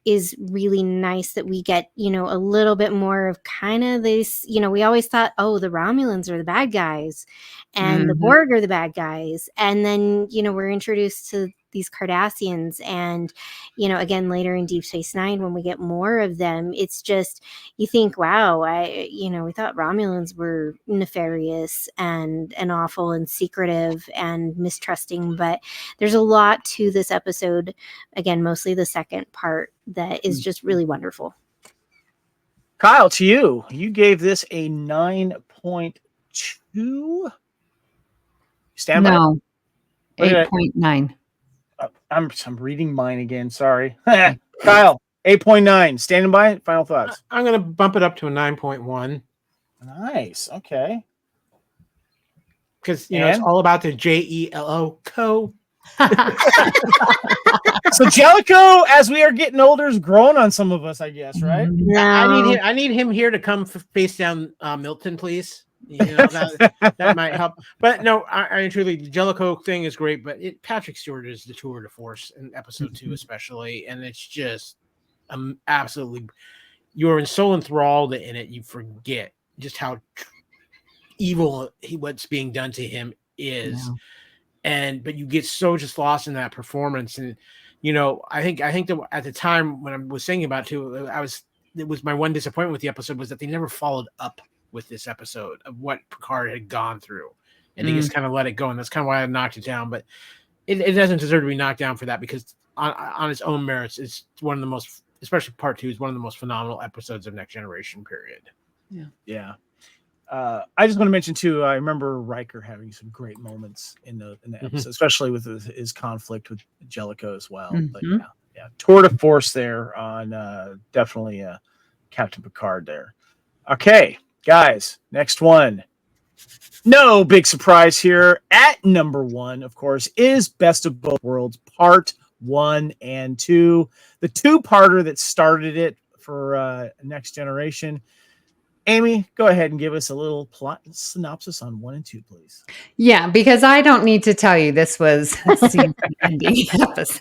is really nice, that we get, a little bit more of kind of this, we always thought, oh, the Romulans are the bad guys and the Borg are the bad guys. And then, we're introduced to these Cardassians, and, again, later in Deep Space Nine, when we get more of them, it's just, you think, wow, we thought Romulans were nefarious and awful and secretive and mistrusting, but there's a lot to this episode, again, mostly the second part, that is just really wonderful. Kyle, to you. You gave this a 9.2. Stand by? No, 8.9. I'm reading mine again. Sorry. Kyle, 8.9. Standing by? Final thoughts? I'm going to bump it up to a 9.1. Nice. Okay. Because, it's all about the JELO co. So Jellicoe, as we are getting older, is growing on some of us, I guess, right? No. I need him here to come face down Milton, please. That might help. But no, I truly, the Jellicoe thing is great, but Patrick Stewart is the tour de force in episode 2, especially, and it's just absolutely, you're so enthralled in it, you forget just how evil what's being done to him is. Yeah. But you get so just lost in that performance. And I think that at the time when I was thinking about it too, it was my one disappointment with the episode was that they never followed up with this episode of what Picard had gone through, and they just kind of let it go. And that's kind of why I knocked it down, but it doesn't deserve to be knocked down for that, because on its own merits, it's one of the most, especially part 2 is one of the most phenomenal episodes of Next Generation period. Yeah. I just want to mention too, I remember Riker having some great moments in the episode, especially with his conflict with Jellicoe as well. But yeah, tour de force there on definitely Captain Picard there. Okay, guys, next one. No big surprise here. At number 1, of course, is Best of Both Worlds Part 1 and 2, the two-parter that started it for Next Generation. Amy, go ahead and give us a little plot synopsis on 1 and 2, please. Yeah, because I don't need to tell you this was a season ending episode.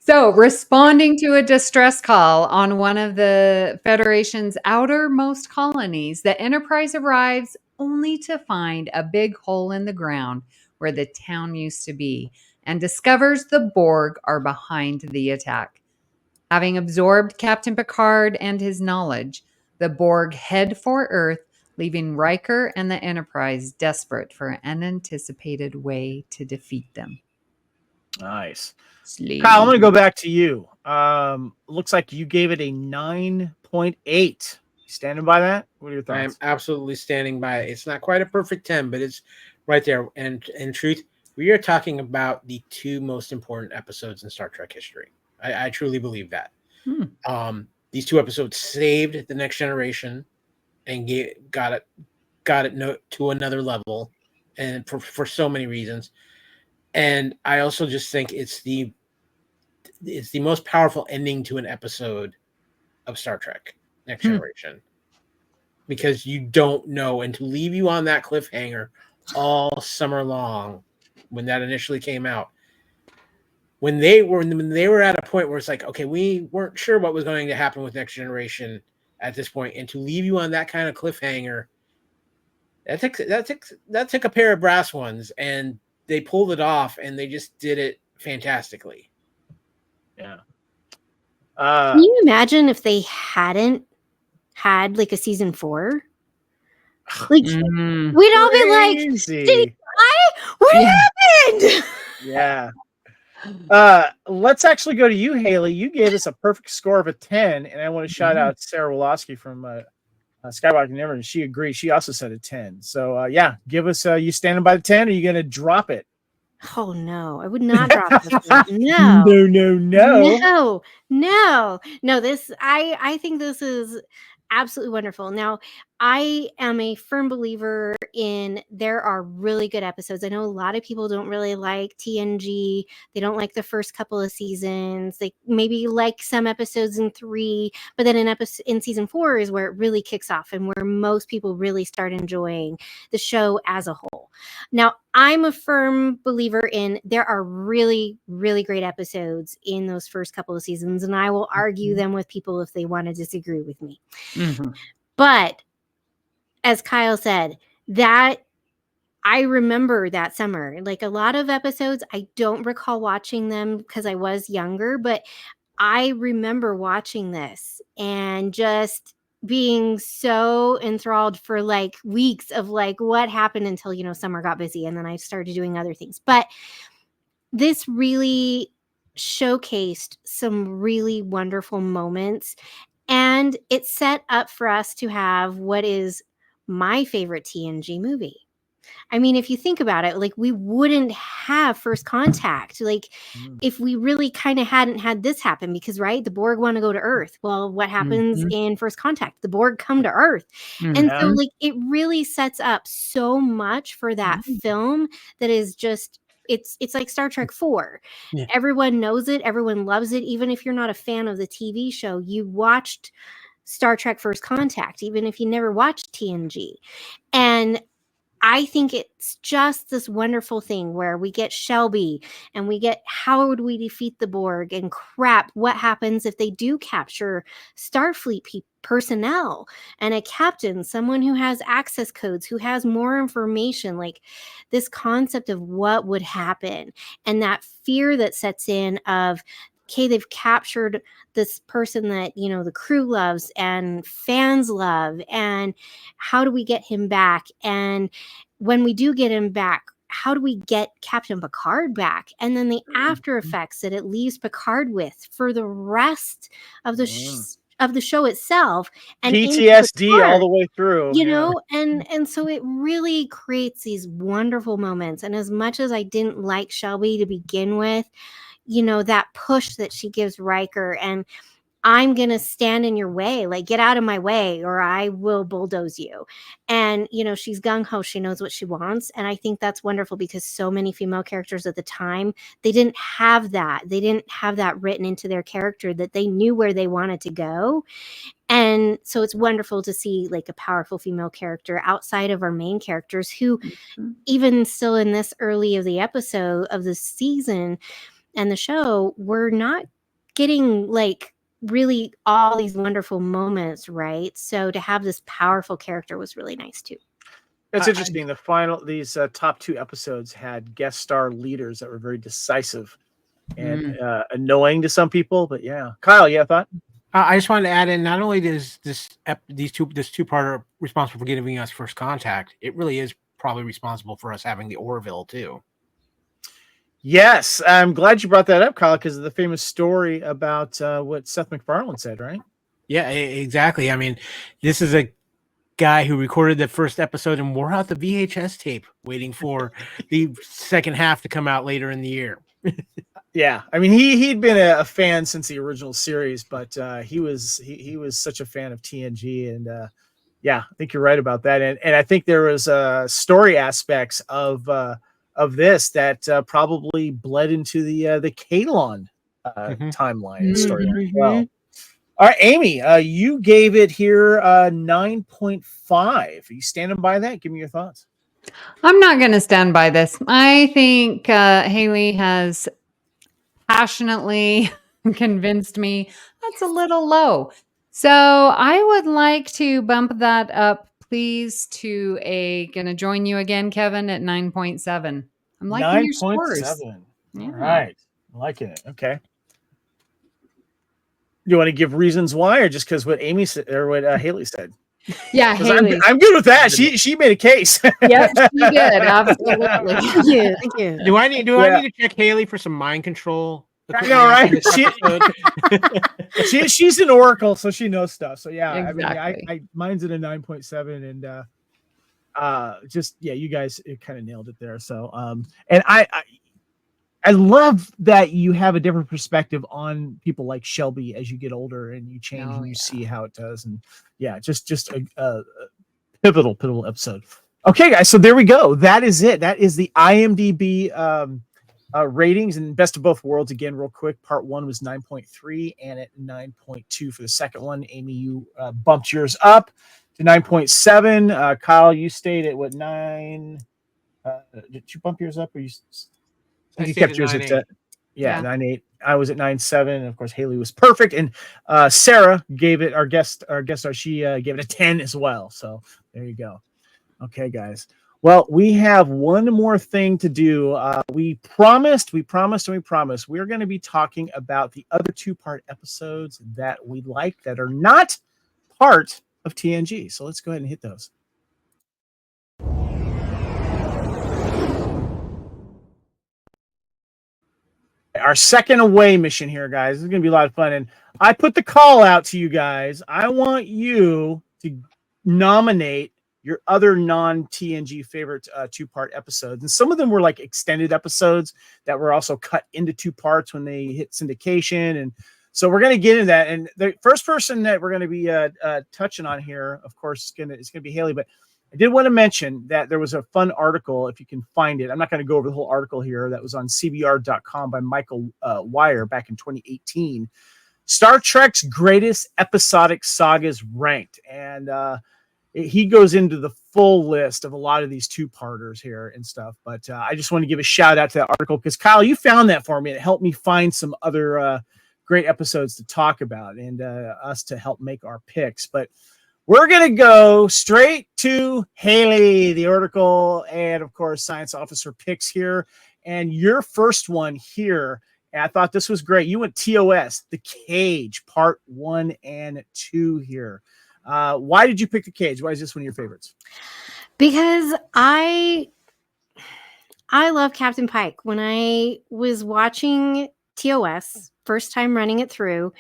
So, responding to a distress call on one of the Federation's outermost colonies, the Enterprise arrives only to find a big hole in the ground where the town used to be and discovers the Borg are behind the attack. Having absorbed Captain Picard and his knowledge, the Borg head for Earth, leaving Riker and the Enterprise desperate for an unanticipated way to defeat them. Nice. Sleep. Kyle, I'm going to go back to you. Looks like you gave it a 9.8. You standing by that? What are your thoughts? I am absolutely standing by it. It's not quite a perfect 10, but it's right there. And in truth, we are talking about the 2 most important episodes in Star Trek history. I truly believe that. These 2 episodes saved the Next Generation and got it to another level, and for so many reasons. And I also just think it's the most powerful ending to an episode of Star Trek Next Generation, because you don't know, and to leave you on that cliffhanger all summer long when that initially came out, when they were at a point where it's like, okay, we weren't sure what was going to happen with Next Generation at this point, and to leave you on that kind of cliffhanger, that took a pair of brass ones, and they pulled it off, and they just did it fantastically. Yeah. Can you imagine if they hadn't had like a season 4? Like we'd all be like, what happened? Yeah. Let's actually go to you, Haley. You gave us a perfect score of a 10, and I want to shout out Sarah Woloski from Skywalker Never, and she agreed. She also said a 10. So yeah, give us you standing by the 10, or are you going to drop it? Oh no, I would not drop this. No. This I think this is absolutely wonderful. Now, I am a firm believer in there are really good episodes. I know a lot of people don't really like TNG. They don't like the first couple of seasons. They maybe like some episodes in 3, but then in season 4 is where it really kicks off and where most people really start enjoying the show as a whole. Now, I'm a firm believer in there are really, really great episodes in those first couple of seasons, and I will argue them with people if they want to disagree with me. But as Kyle said, that I remember that summer, like a lot of episodes, I don't recall watching them because I was younger, but I remember watching this and just being so enthralled for like weeks of like what happened until, summer got busy and then I started doing other things. But this really showcased some really wonderful moments, and it set up for us to have what is my favorite TNG movie. I mean, if you think about it, like we wouldn't have First Contact, like if we really kind of hadn't had this happen, because right, the Borg want to go to Earth. Well, what happens in First Contact? The Borg come to Earth. And so like it really sets up so much for that film that is just it's like Star Trek 4. Yeah. Everyone knows it, everyone loves it. Even if you're not a fan of the TV show, you watched Star Trek First Contact, even if you never watched TNG. And I think it's just this wonderful thing where we get Shelby and we get how would we defeat the Borg, and crap, what happens if they do capture Starfleet personnel and a captain, someone who has access codes, who has more information, like this concept of what would happen and that fear that sets in of, okay, they've captured this person that, the crew loves and fans love, and how do we get him back? And when we do get him back, how do we get Captain Picard back? And then the after effects that it leaves Picard with for the rest of the show itself, and PTSD all the way through, and so it really creates these wonderful moments. And as much as I didn't like Shelby to begin with, that push that she gives Riker, and I'm going to stand in your way, like get out of my way or I will bulldoze you. And, you know, she's gung-ho. She knows what she wants. And I think that's wonderful because so many female characters at the time, they didn't have that. They didn't have that written into their character, that they knew where they wanted to go. And so it's wonderful to see like a powerful female character outside of our main characters who even still in this early of the episode of the season and the show, we're not getting like really all these wonderful moments, right? So to have this powerful character was really nice too. It's interesting. These top 2 episodes had guest star leaders that were very decisive and annoying to some people. But yeah, Kyle, you have a thought? I just wanted to add in, not only is this two-parter responsible for giving us first contact, it really is probably responsible for us having the Orville too. Yes, I'm glad you brought that up, Kyle, because of the famous story about what Seth MacFarlane said, right? Yeah, exactly. I mean, this is a guy who recorded the first episode and wore out the VHS tape waiting for the second half to come out later in the year. Yeah, I mean, he'd been a fan since the original series, but he was such a fan of TNG, and yeah, I think you're right about that. And I think there was story aspects of this that probably bled into the Kalon timeline and story as well. All right, Amy, you gave it here 9.5. Are you standing by that? Give me your thoughts. I'm not going to stand by this. I think Haley has passionately convinced me that's a little low. So I would like to bump that up, please, to going to join you again, Kevin, at 9.7. I'm liking your scores. 9.7. Yeah. All right. I'm liking it. Okay. You want to give reasons why, or just because what Amy said or what Haley said? Yeah, Haley. I'm good with that. She made a case. Yep, she did. Absolutely. Thank you. Thank you. Do I need to check Haley for some mind control? I know, right? She's an oracle, so she knows stuff. So yeah, Exactly. I mean, mine's at a 9.7, and just you guys kind of nailed it there. So and I love that you have a different perspective on people like Shelby as you get older and you change and you see how it does. And yeah, just a pivotal episode. Okay, guys, so there we go. That is it. That is the IMDb ratings and Best of Both Worlds. Again, real quick, part 1 was 9.3 and at 9.2 for the second one. Amy, you bumped yours up to 9.7. Kyle, you stayed at what, 9? Did you bump yours up, or you kept yours at 9.8? I was at 9.7, and of course Haley was perfect, and Sarah gave it, our guest star, she gave it a 10 as well. So there you go. Okay, guys. Well, we have one more thing to do. We promised. We're going to be talking about the other 2-part episodes that we like that are not part of TNG. So let's go ahead and hit those. Our second away mission here, guys. This is going to be a lot of fun. And I put the call out to you guys. I want you to nominate your other non-TNG favorite 2-part episodes. And some of them were like extended episodes that were also cut into 2 parts when they hit syndication. And so we're going to get into that. And the first person that we're going to be touching on here, of course, is going to be Haley. But I did want to mention that there was a fun article, if you can find it. I'm not going to go over the whole article here. That was on CBR.com by Michael Wire back in 2018. Star Trek's greatest episodic sagas ranked. And he goes into the full list of a lot of these 2-parters here and stuff. But I just want to give a shout out to that article because, Kyle, you found that for me. It helped me find some other great episodes to talk about and us to help make our picks. But we're going to go straight to Haley, the article, and, of course, Science Officer picks here. And your first one here, and I thought this was great. You went TOS, The Cage, part 1 and 2 here. Why did you pick The Cage? Why is this one of your favorites? Because I love Captain Pike. When I was watching TOS, first time running it through,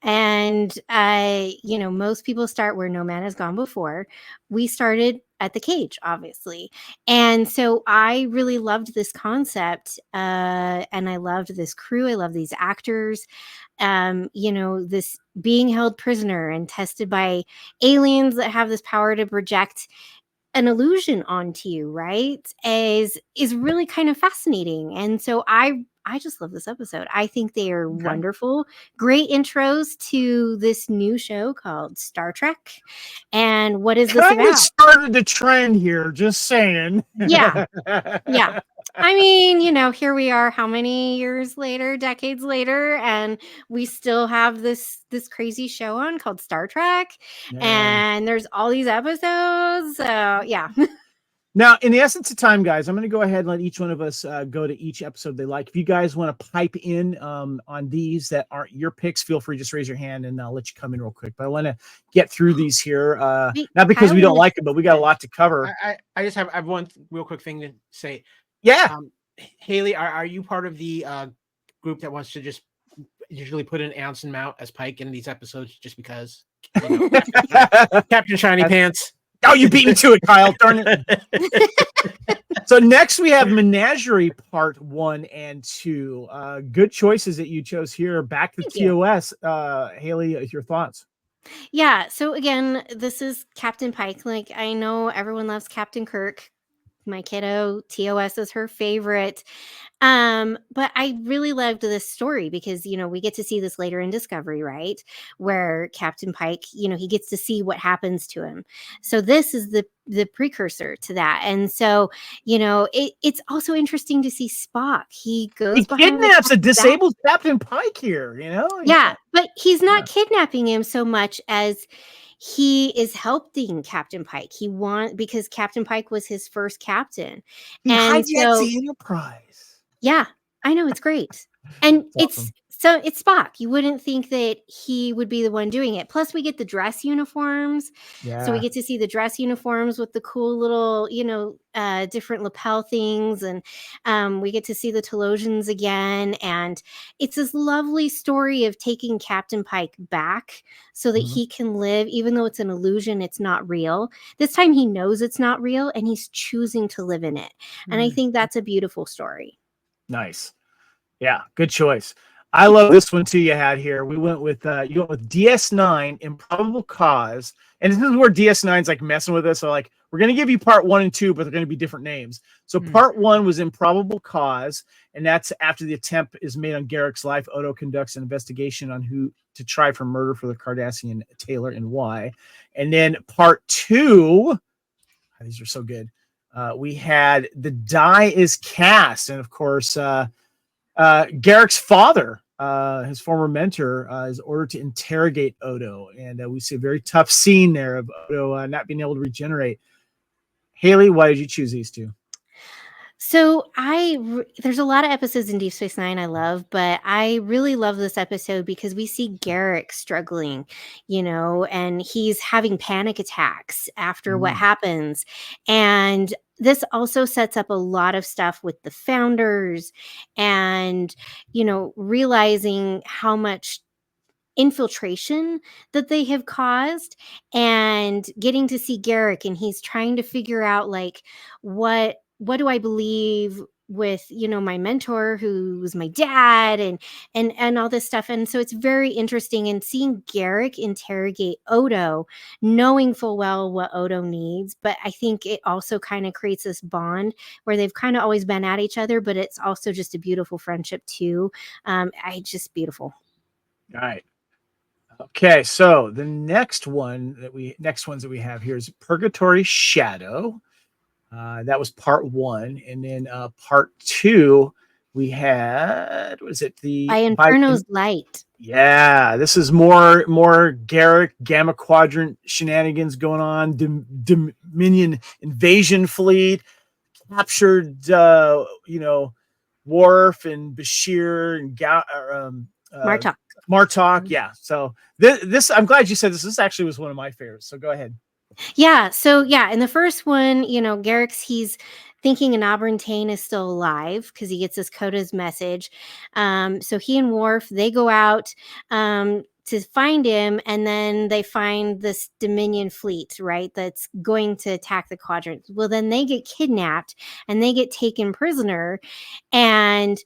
and most people start where No Man Has Gone Before. We started at the cage, obviously. And so I really loved this concept, and I loved this crew. I love these actors. This being held prisoner and tested by aliens that have this power to project an illusion onto you, right? Is really kind of fascinating. And so I just love this episode. I think they are wonderful. Great intros to this new show called Star Trek. And what is this about? Started the trend here, just saying. Yeah. Yeah. I mean, here we are, how many years later, decades later, and we still have this crazy show on called Star Trek. Yeah. And there's all these episodes. So yeah. Now, in the essence of time, guys, I'm going to go ahead and let each one of us go to each episode they like. If you guys want to pipe in on these that aren't your picks, feel free, just raise your hand and I'll let you come in real quick. But I want to get through these here, not because we don't like them, but we got a lot to cover. I just have one real quick thing to say. Yeah. Haley, are you part of the group that wants to just usually put an Anson Mount as Pike in these episodes just because? Captain Shiny Pants. Oh, you beat me to it, Kyle. Darn it. So next we have Menagerie Part 1 and 2. Good choices that you chose here. Back to TOS. Haley, your thoughts? Yeah. So again, this is Captain Pike. Like, I know everyone loves Captain Kirk. My kiddo, TOS is her favorite. But I really loved this story because, we get to see this later in Discovery, right? Where Captain Pike, he gets to see what happens to him. So this is the precursor to that. And so, it's also interesting to see Spock. He kidnaps a disabled Captain Pike here, Yeah, but he's not kidnapping him so much as he is helping Captain Pike. Because Captain Pike was his first captain. He hijacks the Enterprise. Yeah, I know, it's great. And it's Spock. You wouldn't think that he would be the one doing it. Plus, we get the dress uniforms. Yeah. So we get to see the dress uniforms with the cool little, different lapel things. And we get to see the Telosians again. And it's this lovely story of taking Captain Pike back so that he can live, even though it's an illusion, it's not real. This time he knows it's not real and he's choosing to live in it. And I think that's a beautiful story. Nice. Yeah, good choice. I love this one too. You had here. We went with you went with DS9, Improbable Cause, and this is where DS9's like messing with us. So like, we're gonna give you part 1 and 2, but they're gonna be different names. So part 1 was Improbable Cause, and that's after the attempt is made on Garrick's life. Odo conducts an investigation on who to try for murder for the Cardassian Taylor and why. And then part 2, these are so good. We had The Die is Cast, and of course, Garrick's father, his former mentor, is ordered to interrogate Odo, and we see a very tough scene there of Odo not being able to regenerate. Haley, why did you choose these two? So there's a lot of episodes in Deep Space Nine I love, but I really love this episode because we see Garrick struggling, and he's having panic attacks after what happens. And this also sets up a lot of stuff with the founders and, realizing how much infiltration that they have caused and getting to see Garrick, and he's trying to figure out like what do I believe with my mentor who was my dad and all this stuff. And so it's very interesting, and seeing Garrick interrogate Odo, knowing full well what Odo needs. But I think it also kind of creates this bond where they've kind of always been at each other, but it's also just a beautiful friendship too. Just beautiful. All right. Okay, so the next ones that we have here is Purgatory Shadow. That was part 1, and then part 2 we had, what is it? By Inferno's Light. Yeah, this is more Garrick Gamma Quadrant shenanigans going on. Dominion invasion fleet captured, Worf and Bashir and Martok. Yeah. So this I'm glad you said this. This actually was one of my favorites. So go ahead. Yeah. So yeah, in the first one, Garrick's he's thinking Auburn Tane is still alive because he gets this Coda's message. So he and Worf, they go out to find him, and then they find this Dominion fleet, right, that's going to attack the quadrant. Well, then they get kidnapped and they get taken prisoner and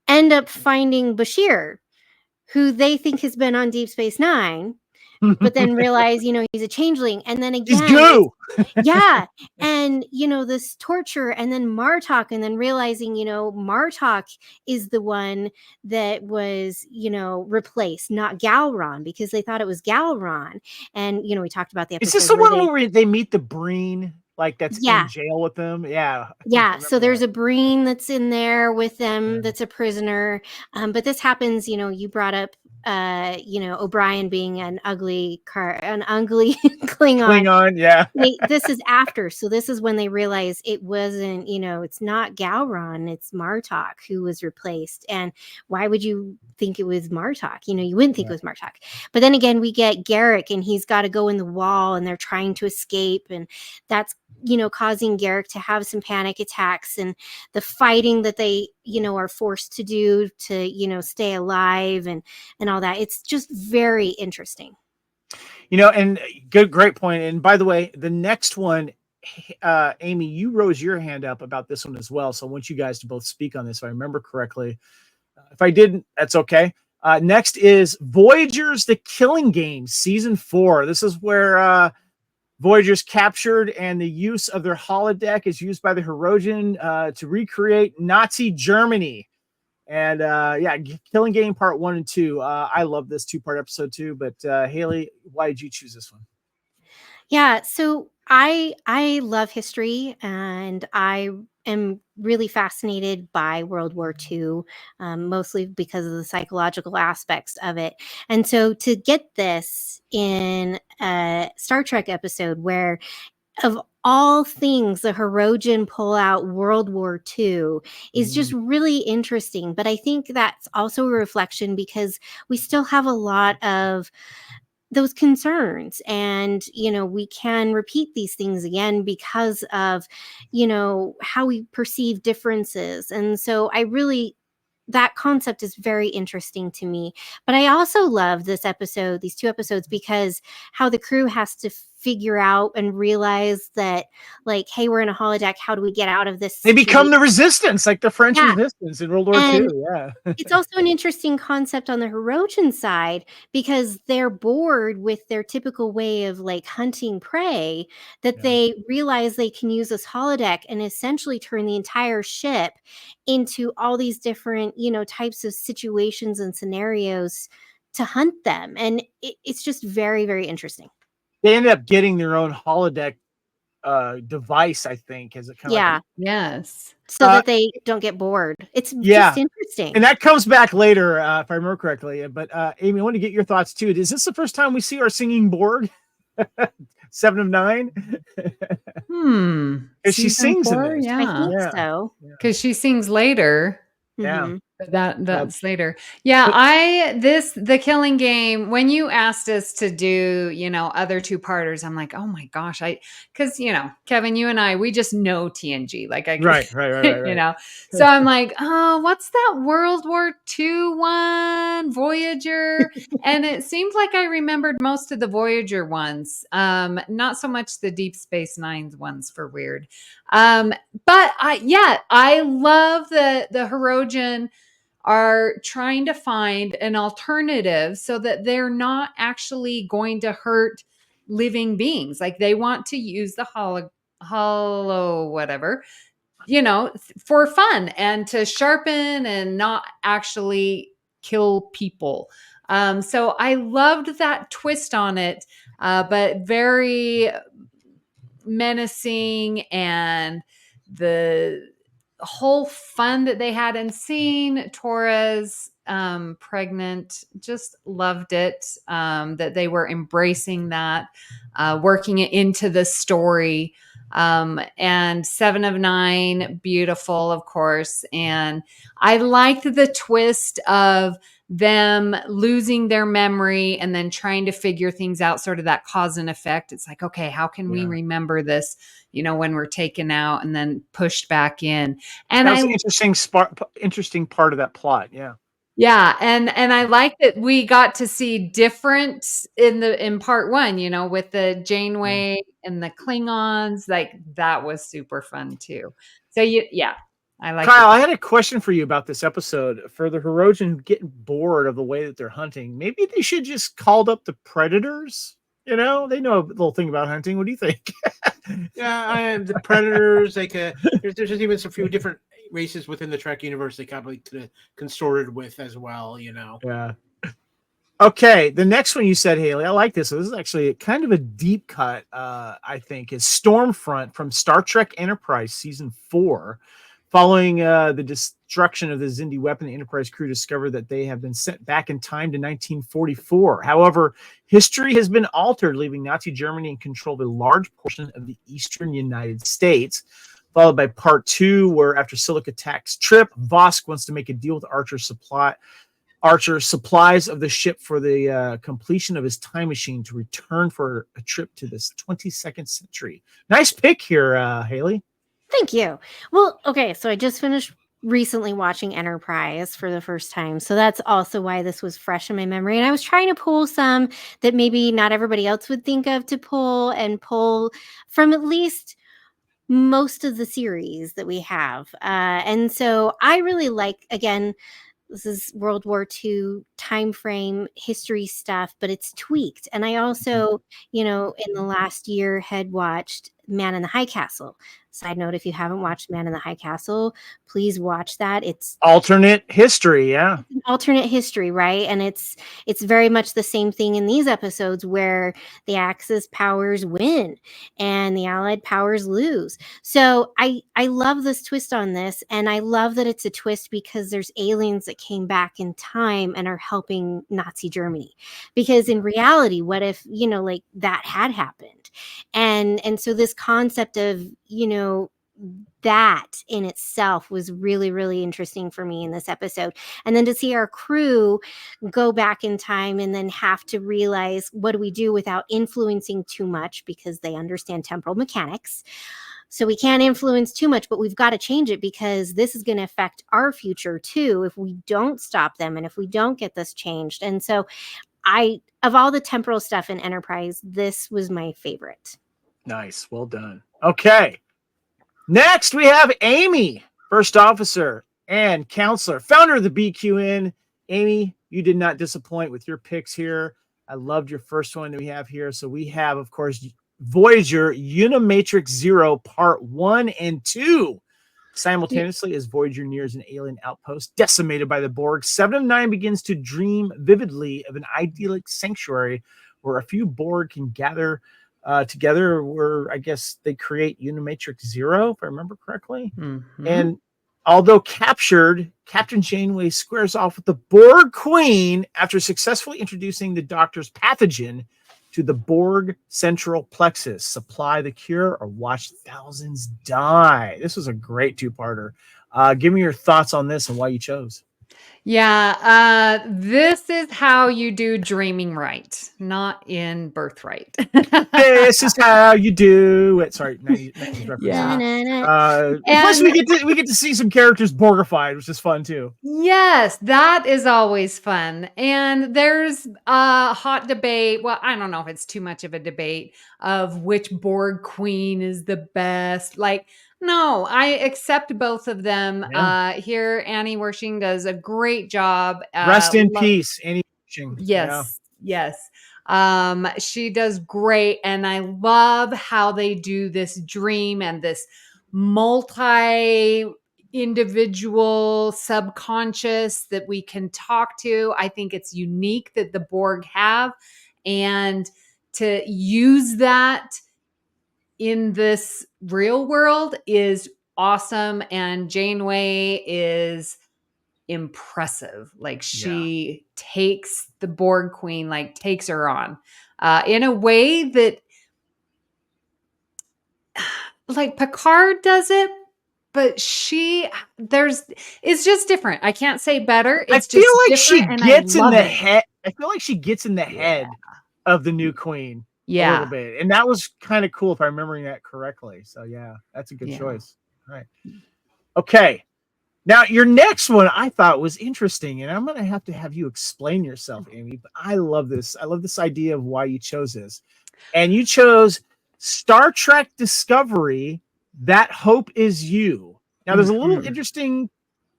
end up finding Bashir, who they think has been on Deep Space Nine, but then realize, he's a changeling. And then again, he's goo. Yeah. And, this torture, and then Martok, and then realizing, Martok is the one that was, replaced, not Galron, because they thought it was Galron. And, we talked about the episode. Is this the one where they meet the Breen, like that's Yeah. in jail with them? Yeah. Yeah. So there's a Breen that's in there with them, that's a prisoner. But this happens, you brought up, O'Brien being an ugly Klingon. Yeah. This is after. So this is when they realize it wasn't, it's not Galron, it's Martok who was replaced. And why would you think it was Martok? You wouldn't think it was Martok. But then again, we get Garrick, and he's got to go in the wall, and they're trying to escape. And that's, causing Garrick to have some panic attacks, and the fighting that they, are forced to do to, stay alive and all that. It's just very interesting. And great point. And by the way, the next one, Amy, you rose your hand up about this one as well. So I want you guys to both speak on this, if I remember correctly. If I didn't, that's okay. Next is Voyager's The Killing Game, Season 4. This is where Voyager's captured, and the use of their holodeck is used by the Herodian to recreate Nazi Germany. And Killing Game Part 1 and 2. I love this 2-part episode too. But Haley, why did you choose this one? Yeah, so I love history, and I am really fascinated by World War II, mostly because of the psychological aspects of it. And so to get this in a Star Trek episode where, of all things, the Herodian pull out World War II is just really interesting. But I think that's also a reflection because we still have a lot of those concerns, and we can repeat these things again because of how we perceive differences. And so that concept is very interesting to me. But I also love these 2 episodes, because how the crew has to figure out and realize that, like, hey, we're in a holodeck. How do we get out of this situation? They become the resistance, like the French resistance in World War II. Yeah. It's also an interesting concept on the Herodian side, because they're bored with their typical way of like hunting prey, that they realize they can use this holodeck and essentially turn the entire ship into all these different, types of situations and scenarios to hunt them. And it's just very, very interesting. They ended up getting their own holodeck device, I think, as a kind of yes, so that they don't get bored. It's just interesting, and that comes back later, if I remember correctly. But Amy, I want to get your thoughts too. Is this the first time we see our singing Borg? 7 of 9. Because she sings 4? in this. Yeah, I think so. Because she sings later. Yeah. That's later. Yeah, The Killing Game, when you asked us to do, other 2-parters, I'm like, oh my gosh, because Kevin, you and I, we just know TNG. Like right. So I'm like, oh, what's that World War II one? Voyager. And it seemed like I remembered most of the Voyager ones. Not so much the Deep Space Nine ones for weird. But I love the Herodian are trying to find an alternative so that they're not actually going to hurt living beings. Like, they want to use the hollow whatever, for fun and to sharpen and not actually kill people. So I loved that twist on it, but very menacing, and the whole fun that they had, and seeing Torres pregnant, just loved it, that they were embracing that, working it into the story. And 7 of 9, beautiful, of course. And I liked the twist of them losing their memory and then trying to figure things out, sort of that cause and effect. It's like, okay, how can we remember this, when we're taken out and then pushed back in? And that's an interesting part of that plot. Yeah. Yeah, and I like that we got to see different in part 1, you know, with the Janeway and the Klingons, like that was super fun too. So yeah, I like Kyle, I had a question for you about this episode. For the Hirogen who get bored of the way that they're hunting, maybe they should just called up the predators. You know, they know a little thing about hunting. What do you think? Yeah, the predators. Like, there's just even a few different races within the Trek universe they kind of consorted with as well. You know. Yeah. Okay, the next one you said, Haley, I like this. So this is actually kind of a deep cut. I think is Stormfront from Star Trek Enterprise season 4. Following the destruction of the Xindi weapon, the Enterprise crew discovered that they have been sent back in time to 1944. However, history has been altered, leaving Nazi Germany in control of a large portion of the eastern United States. Followed by part 2, where after Silica attacks Trip, Vosk wants to make a deal with Archer supplies of the ship for the completion of his time machine to return for a trip to this 22nd century. Nice pick here, Haley. Thank you. Well, okay, so I just finished recently watching Enterprise for the first time. So that's also why this was fresh in my memory. And I was trying to pull some that maybe not everybody else would think of to pull from at least most of the series that we have. And so I really like, again, this is World War II time frame history stuff, but it's tweaked. And I also, in the last year had watched Man in the High Castle. Side note, if you haven't watched Man in the High Castle, please watch that. It's alternate history, yeah. It's an alternate history, right? And it's very much the same thing in these episodes where the Axis powers win and the Allied powers lose. So I love this twist on this, and I love that it's a twist because there's aliens that came back in time and are helping Nazi Germany. Because in reality, what if, like that had happened? And so this concept of, that in itself was really, really interesting for me in this episode. And then to see our crew go back in time and then have to realize, what do we do without influencing too much, because they understand temporal mechanics. So we can't influence too much, but we've got to change it because this is going to affect our future too if we don't stop them and if we don't get this changed. And so of all the temporal stuff in Enterprise, this was my favorite. Nice. Well done. Okay. Next, we have Amy, first officer and counselor, founder of the BQN. Amy, you did not disappoint with your picks here. I loved your first one that we have here. So we have, of course, Voyager Unimatrix Zero Part 1 and 2. Simultaneously, as Voyager nears an alien outpost decimated by the Borg, 7 of 9 begins to dream vividly of an idyllic sanctuary where a few Borg can gather together, where I guess they create Unimatrix Zero, if I remember correctly. Mm-hmm. And although captured, Captain Janeway squares off with the Borg Queen after successfully introducing the Doctor's pathogen to the Borg central plexus. Supply the cure or watch thousands die. This was a great two-parter. Give me your thoughts on this and why you chose. Yeah, this is how you do dreaming right, not in Birthright. This is how you do it. Sorry, 90s reference. Yeah. Plus, we get to see some characters Borgified, which is fun too. Yes, that is always fun. And there's a hot debate. Well, I don't know if it's too much of a debate of which Borg Queen is the best. Like, no, I accept both of them. Yeah. Here, Annie Wersching does a great job. Rest in peace, Annie Wersching. Yes, yes. She does great. And I love how they do this dream and this multi-individual subconscious that we can talk to. I think it's unique that the Borg have. And to use that in this real world is awesome. And Janeway is impressive. Like she takes the Borg Queen, like takes her on in a way that like Picard does it, but it's just different. I can't say better. It's I feel like she gets in the head. I feel like she gets in the head of the new queen a little bit. And that was kind of cool if I'm remembering that correctly. So yeah, that's a good choice. All right. Okay. Now, your next one I thought was interesting, and I'm going to have you explain yourself, Amy, but I love this. I love this idea of why you chose this. And you chose Star Trek Discovery, That Hope Is You. Now, there's a little interesting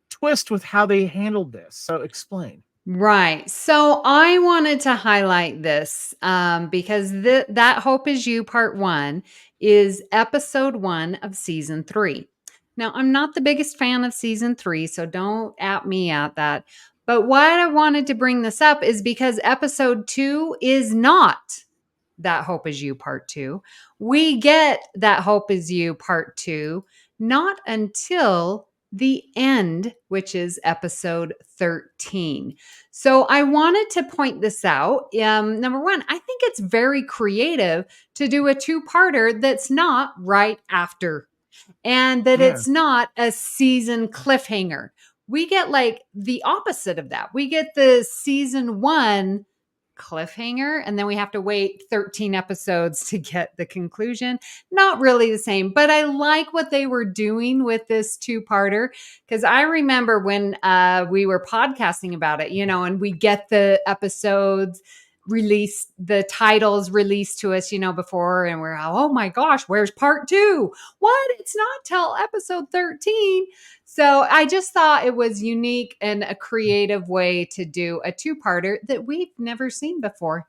twist with how they handled this. So explain. Right. So I wanted to highlight this because That Hope Is You Part 1 is episode 1 of season 3. Now, I'm not the biggest fan of season 3, so don't at me at that. But why I wanted to bring this up is because episode 2 is not That Hope Is You Part 2. We get That Hope Is You Part 2 not until the end, which is episode 13. So I wanted to point this out. Number one, I think it's very creative to do a two-parter that's not right after, and that it's not a season cliffhanger. We get like the opposite of that. We get the season 1 cliffhanger, and then we have to wait 13 episodes to get the conclusion. Not really the same, but I like what they were doing with this two-parter, because I remember when we were podcasting about it, and we get the episodes released, the titles released to us, before, and we're, oh my gosh, where's part 2? What? It's not till episode 13. So I just thought it was unique and a creative way to do a two-parter that we've never seen before.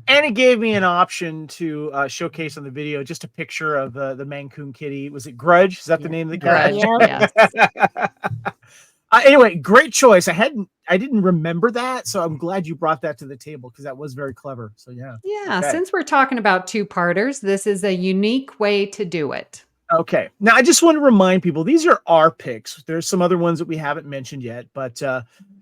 And it gave me an option to showcase on the video just a picture of the Mancoon kitty. Was it Grudge? Is that the name of the cat? Grudge, yes. Anyway, great choice. I didn't remember that, so I'm glad you brought that to the table because that was very clever. So yeah. Okay. Since we're talking about two-parters, this is a unique way to do it. Okay. Now I just want to remind people these are our picks. There's some other ones that we haven't mentioned yet, but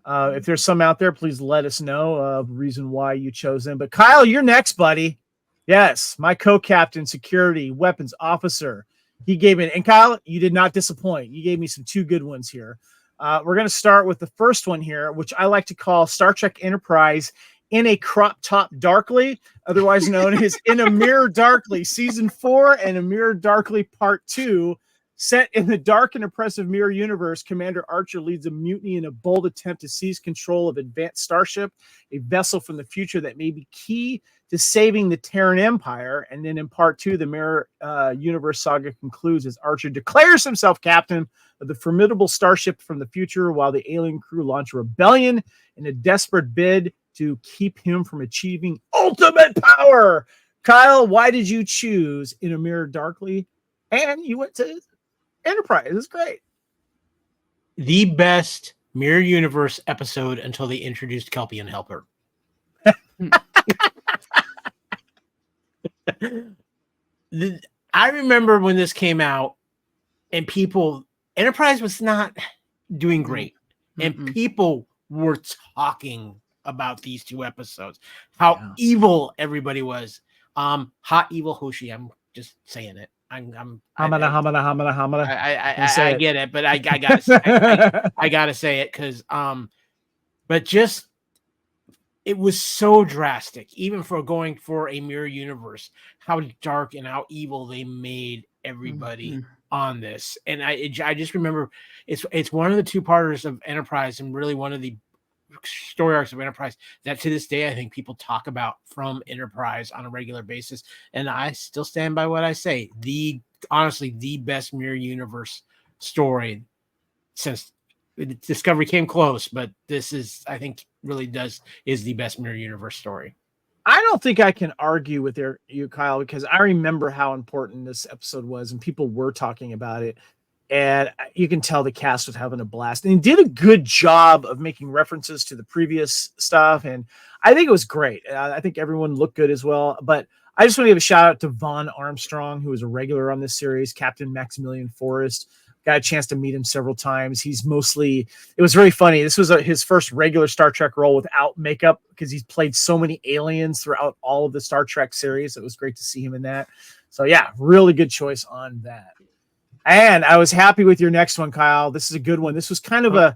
if there's some out there, please let us know the reason why you chose them. But Kyle, you're next, buddy. Yes, my co-captain, security, weapons officer. He gave me, and Kyle, you did not disappoint. You gave me some two good ones here. We're going to start with the first one here, which I like to call Star Trek Enterprise in a Crop Top Darkly, otherwise known as In a Mirror Darkly, Season 4 and A Mirror Darkly Part 2. Set in the dark and oppressive Mirror universe, Commander Archer leads a mutiny in a bold attempt to seize control of Advanced Starship, a vessel from the future that may be key to saving the Terran Empire. And then in Part 2, the Mirror Universe saga concludes as Archer declares himself captain of the formidable starship from the future, while the alien crew launch a rebellion in a desperate bid to keep him from achieving ultimate power. Kyle, why did you choose In a Mirror Darkly? And you went to Enterprise. It's great. The best Mirror Universe episode until they introduced Kelpian Helper. I remember when this came out and Enterprise was not doing great. And people were talking about these two episodes, how evil everybody was. Hot evil Hoshi. I'm just saying it. I get it, but I gotta say it because but just it was so drastic, even for going for a mirror universe, how dark and how evil they made everybody on this. And I just remember it's one of the two-parters of Enterprise and really one of the story arcs of Enterprise that to this day I think people talk about from Enterprise on a regular basis, and I still stand by what I say. Honestly, the best mirror universe story since Discovery came close, but this is, I think, is the best mirror universe story. I don't think I can argue with you, Kyle, because I remember how important this episode was, and people were talking about it. And you can tell the cast was having a blast. And he did a good job of making references to the previous stuff. And I think it was great. I think everyone looked good as well. But I just want to give a shout out to Vaughn Armstrong, who was a regular on this series, Captain Maximilian Forrest. Got a chance to meet him several times. It was very funny. This was his first regular Star Trek role without makeup because he's played so many aliens throughout all of the Star Trek series. It was great to see him in that. So yeah, really good choice on that. And I was happy with your next one, Kyle. This is a good one. This was kind of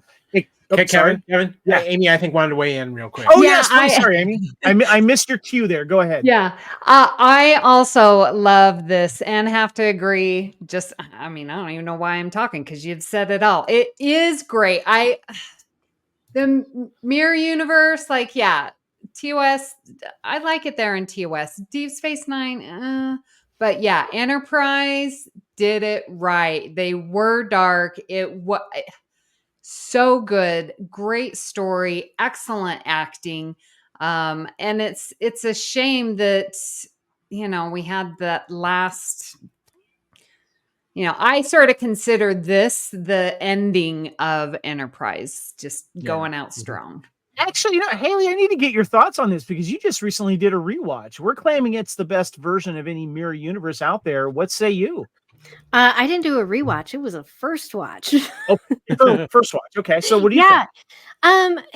Okay, sorry. Kevin. Yeah. Amy, I think wanted to weigh in real quick. Oh, Yeah, yes. Please, sorry, Amy. I missed your cue there. Go ahead. Yeah, I also love this and have to agree. I mean, I don't even know why I'm talking because you've said it all. It is great. The mirror universe, like, yeah, TOS, I like it there in TOS. Deep Space Nine, but yeah, Enterprise did it right. They were dark. It was so good, great story, excellent acting. And it's a shame that we had that last. I sort of consider this the ending of Enterprise, just going out strong. Actually, Haley, I need to get your thoughts on this because you just recently did a rewatch. We're claiming it's the best version of any mirror universe out there. What say you? I didn't do a rewatch. It was a first watch. Oh, first watch. Okay, so what do you think?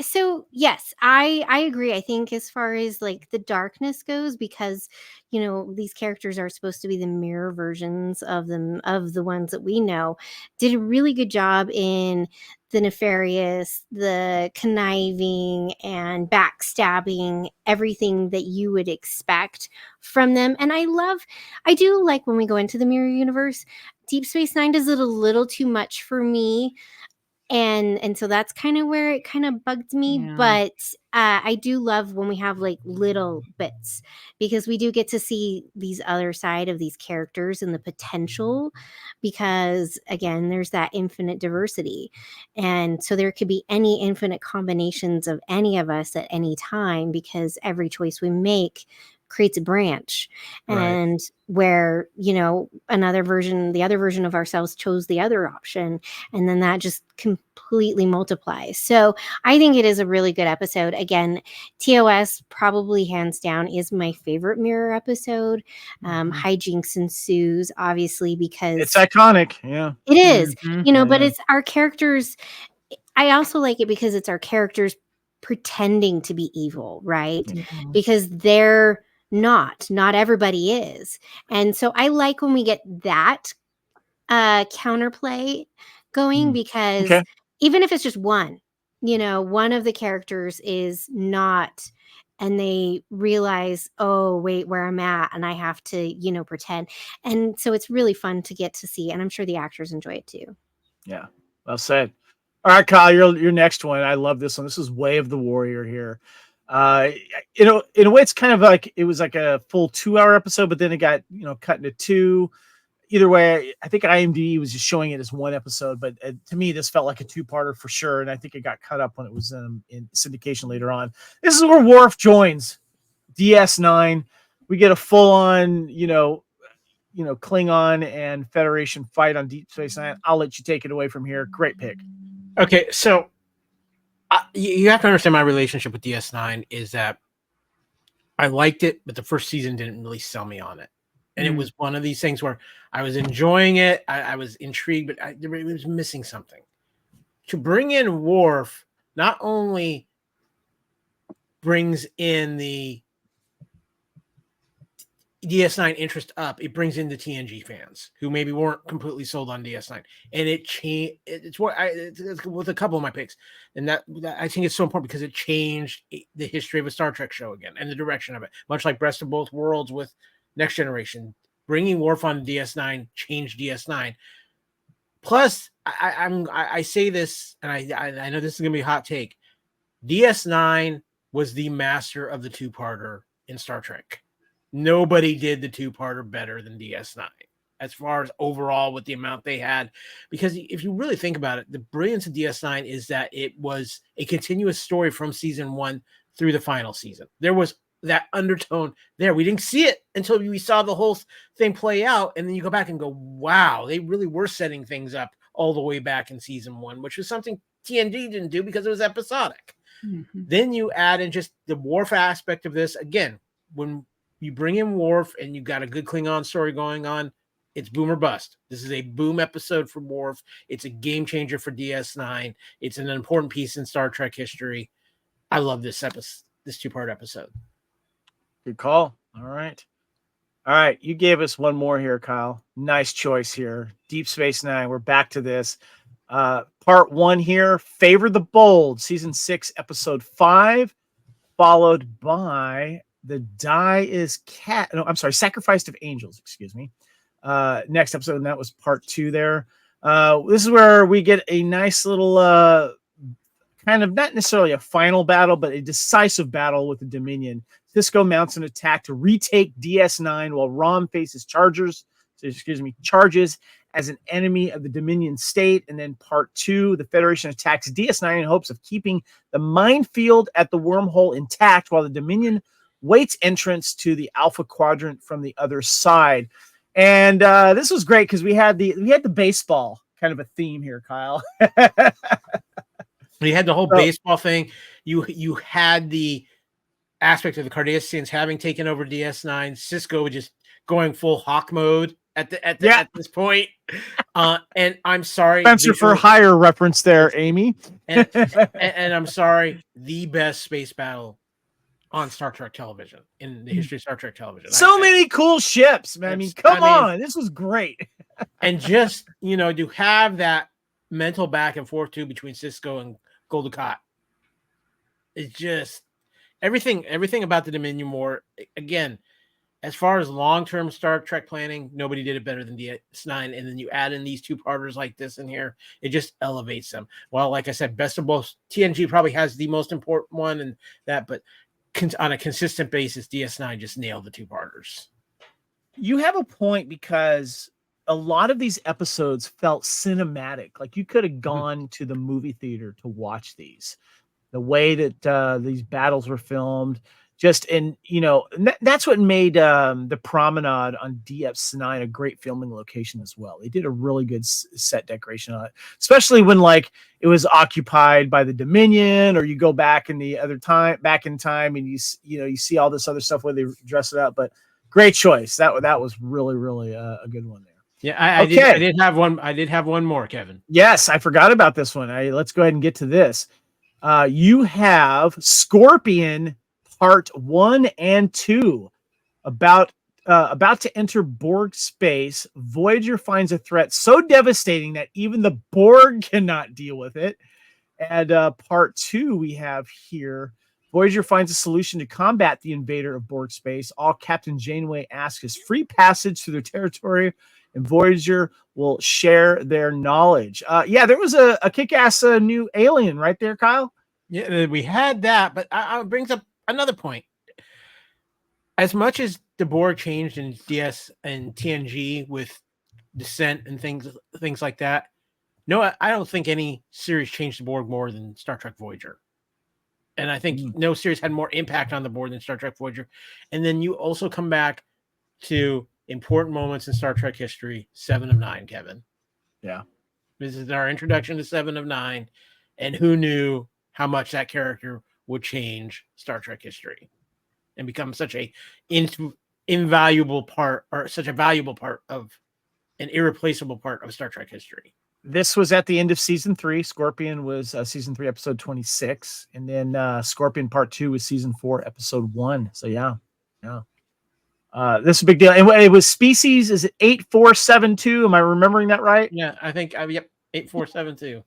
So yes, I agree. I think as far as like the darkness goes, because these characters are supposed to be the mirror versions of the ones that we know, did a really good job in the nefarious, the conniving and backstabbing, everything that you would expect from them. And I do like when we go into the mirror universe. Deep Space Nine does it a little too much for me. And so that's kind of where it kind of bugged me. Yeah. But I do love when we have like little bits, because we do get to see these other side of these characters and the potential, because again, there's that infinite diversity. And so there could be any infinite combinations of any of us at any time, because every choice we make creates a branch. Right. And where the other version of ourselves chose the other option, and then that just completely multiplies. So I think it is a really good episode. Again, TOS probably hands down is my favorite mirror episode. Hijinks ensues, obviously, because It's iconic. Yeah, it is, Mhm. but it's our characters. I also like it because it's our characters pretending to be evil, right? Yeah. Because they're not everybody is. And so I like when we get that counterplay going, because Okay. even if it's just one of the characters is not, and they realize, oh wait, where I'm at, and I have to pretend. And so it's really fun to get to see, and I'm sure the actors enjoy it too. Yeah, well said. All right, Kyle, your next one. I love this one. This is Way of the Warrior here. In a way, it's kind of like it was like a full 2-hour episode, but then it got cut into two. Either way, I think IMDb was just showing it as one episode, but to me, this felt like a 2-parter for sure. And I think it got cut up when it was in syndication later on. This is where Worf joins DS9. We get a full-on, Klingon and Federation fight on Deep Space Nine. I'll let you take it away from here. Great pick. Okay, so you have to understand my relationship with DS9 is that I liked it, but the first season didn't really sell me on it. And it was one of these things where I was enjoying it. I was intrigued, but it was missing something. To bring in Worf not only brings in the DS9 interest up, it brings in the TNG fans who maybe weren't completely sold on DS9, and it changed. It's with a couple of my picks, and that I think it's so important because it changed the history of a Star Trek show again and the direction of it. Much like Best of Both Worlds with Next Generation, bringing Worf on DS9 changed DS9. Plus, I say this, and I know this is gonna be a hot take. DS9 was the master of the 2-parter in Star Trek. Nobody did the 2-parter better than DS9 as far as overall with the amount they had. Because if you really think about it, the brilliance of DS9 is that it was a continuous story from season 1 through the final season. There was that undertone there. We didn't see it until we saw the whole thing play out. And then you go back and go, wow, they really were setting things up all the way back in season 1, which was something TNG didn't do because it was episodic. Then you add in just the Worf aspect of this. Again, when you bring in Worf and you've got a good Klingon story going on, it's boom or bust. This is a boom episode for Worf. It's a game changer for DS9. It's an important piece in Star Trek history. I love this episode, this 2-part episode. Good call. All right. You gave us one more here, Kyle. Nice choice here. Deep Space Nine. We're back to this. Part 1 here, Favor the Bold, season 6, episode 5, followed by Sacrifice of Angels, excuse me. Next episode, and that was part 2 there. This is where we get a nice little kind of not necessarily a final battle, but a decisive battle with the Dominion. Cisco mounts an attack to retake DS9 while Rom faces charges as an enemy of the Dominion state. And then part 2, the Federation attacks DS9 in hopes of keeping the minefield at the wormhole intact while the Dominion waits entrance to the Alpha Quadrant from the other side. And this was great because we had the baseball kind of a theme here, Kyle. You had the whole baseball thing. You had the aspect of the Cardassians having taken over DS9. Cisco just going full Hawk mode at this point. And I'm sorry, Spencer for hire reference there, Amy. and I'm sorry, the best space battle on Star Trek television in the history of Star Trek television. Many cool ships, man. I mean, come on, this was great. And just to have that mental back and forth too between Cisco and Gul Dukat. It's just everything about the Dominion War. Again, as far as long-term Star Trek planning, nobody did it better than DS9. And then you add in these two-parters like this in here, it just elevates them. Well, like I said, best of both. TNG probably has the most important one, and that, but on a consistent basis, DS9 just nailed the two-parters. You have a point because a lot of these episodes felt cinematic. Like you could have gone to the movie theater to watch these. The way that these battles were filmed, that's what made the promenade on DS9 a great filming location as well. They did a really good set decoration on it, especially when it was occupied by the Dominion, or you go back in time and you see all this other stuff where they dress it up. But great choice. That was really, really a good one there. Yeah, I did have one. I did have one more, Kevin. Yes, I forgot about this one. Let's go ahead and get to this. You have Scorpion Part 1 and 2 about to enter Borg space. Voyager finds a threat so devastating that even the Borg cannot deal with it. And part 2 we have here. Voyager finds a solution to combat the invader of Borg space. All Captain Janeway asks is free passage through their territory, and Voyager will share their knowledge. There was a kick-ass new alien right there, Kyle. Yeah, we had that, but it brings up another point. As much as the Borg changed in DS and TNG with descent and things like that, no, I don't think any series changed the Borg more than Star Trek Voyager. And I think no series had more impact on the Borg than Star Trek Voyager. And then you also come back to important moments in Star Trek history, 7 of 9, Kevin. Yeah. This is our introduction to 7 of 9. And who knew how much that character would change Star Trek history and become such a invaluable part, or such a valuable part of an irreplaceable part of Star Trek history. This was at the end of season 3. Scorpion was season 3, episode 26. And then Scorpion Part 2 was season 4, episode 1. So yeah. This is a big deal. And it was species, is it 8472? Am I remembering that right? Yeah, I think, yep, 8472.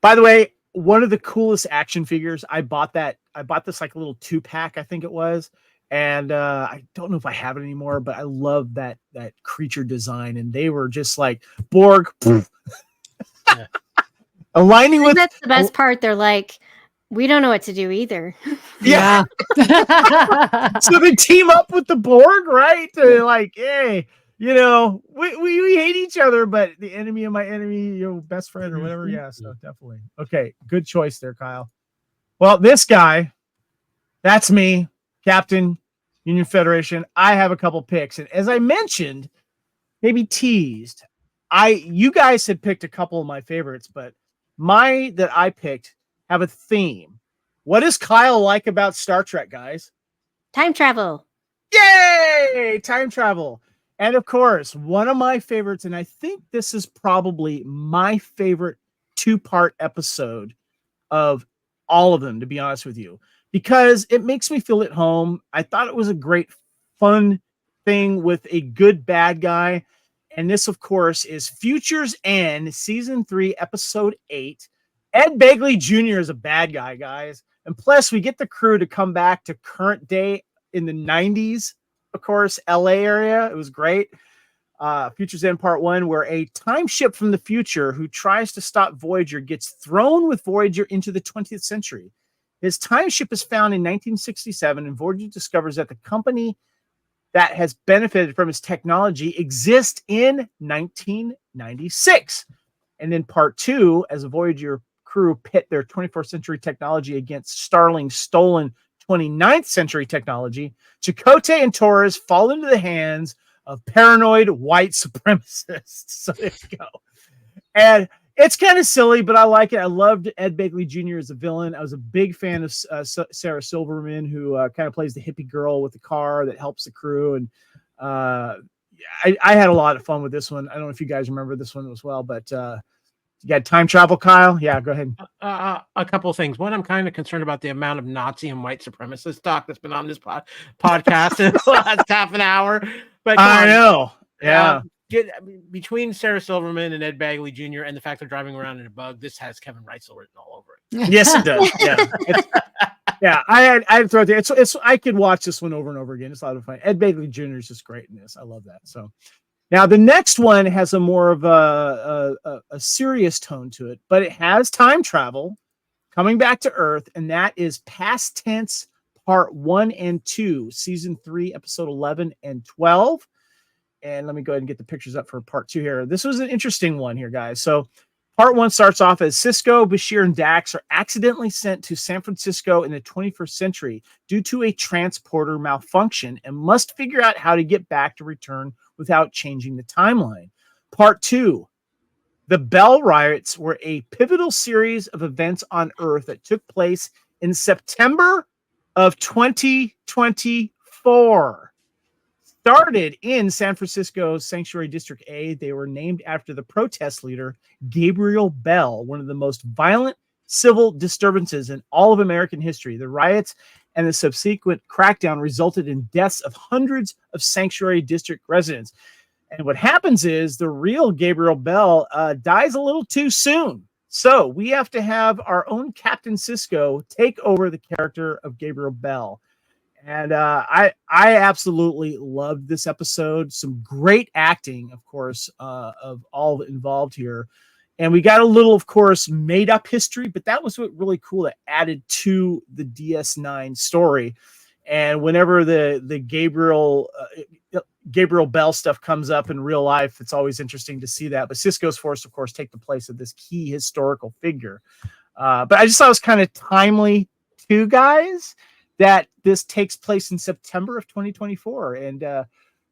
By the way, one of the coolest action figures. I bought this like a little 2-pack, I think it was. And I don't know if I have it anymore, but I love that creature design. And they were just like Borg. Yeah. Aligning with, that's the best part. They're like, we don't know what to do either. Yeah. So they team up with the Borg, right? They're like, hey, we hate each other, but the enemy of my enemy, best friend or whatever. Yeah, so definitely. Okay, good choice there, Kyle. Well, this guy, that's me, Captain Union Federation. I have a couple picks, and as I mentioned, maybe teased, you guys had picked a couple of my favorites, but that I picked have a theme. What does Kyle like about Star Trek, guys? Time travel. Yay! Time travel. And of course, one of my favorites, and I think this is probably my favorite 2-part episode of all of them, to be honest with you, because it makes me feel at home. I thought it was a great, fun thing with a good bad guy. And this, of course, is Future's End, Season 3, Episode 8. Ed Begley Jr. is a bad guy, guys. And plus, we get the crew to come back to current day in the 90s, of course, LA area. It was great. Future's End Part 1, where a time ship from the future who tries to stop Voyager gets thrown with Voyager into the 20th century. His time ship is found in 1967, and Voyager discovers that the company that has benefited from his technology exists in 1996. And then Part 2, as a Voyager crew pit their 24th century technology against Starling's stolen 29th century technology, Chakotay and Torres fall into the hands of paranoid white supremacists. So there you go. And it's kind of silly, but I like it. I loved Ed Begley Jr. as a villain. I was a big fan of Sarah Silverman, who kind of plays the hippie girl with the car that helps the crew. And I had a lot of fun with this one. I don't know if you guys remember this one as well, but you got time travel, Kyle? Yeah, go ahead. A couple of things. One, I'm kind of concerned about the amount of Nazi and white supremacist talk that's been on this podcast in the last half an hour. But I know. Yeah. Between Sarah Silverman and Ed Begley Jr. and the fact they're driving around in a bug, this has Kevin Reitzel written all over it. Yes, it does. Yeah. I'd throw it there. It's I could watch this one over and over again. It's a lot of fun. Ed Begley Jr. is just great in this. I love that. So now the next one has a more of a serious tone to it, but it has time travel coming back to Earth, and that is Past Tense Part 1 and 2, Season 3, Episode 11 and 12. And let me go ahead and get the pictures up for Part 2 here. This was an interesting one here, guys. So Part 1 starts off as Cisco, Bashir, and Dax are accidentally sent to San Francisco in the 21st century due to a transporter malfunction and must figure out how to get back to return without changing the timeline. Part 2, the Bell Riots were a pivotal series of events on Earth that took place in September of 2024. Started in San Francisco's Sanctuary District A. They were named after the protest leader, Gabriel Bell, one of the most violent civil disturbances in all of American history. The riots and the subsequent crackdown resulted in deaths of hundreds of Sanctuary District residents. And what happens is the real Gabriel Bell dies a little too soon. So we have to have our own Captain Cisco take over the character of Gabriel Bell. And I absolutely loved this episode. Some great acting, of course, of all involved here. And we got a little, of course, made up history, but that was what really cool that added to the DS9 story. And whenever the Gabriel Bell stuff comes up in real life, it's always interesting to see that. But Cisco's forced, of course, take the place of this key historical figure. But I just thought it was kind of timely too, guys, that this takes place in September of 2024. And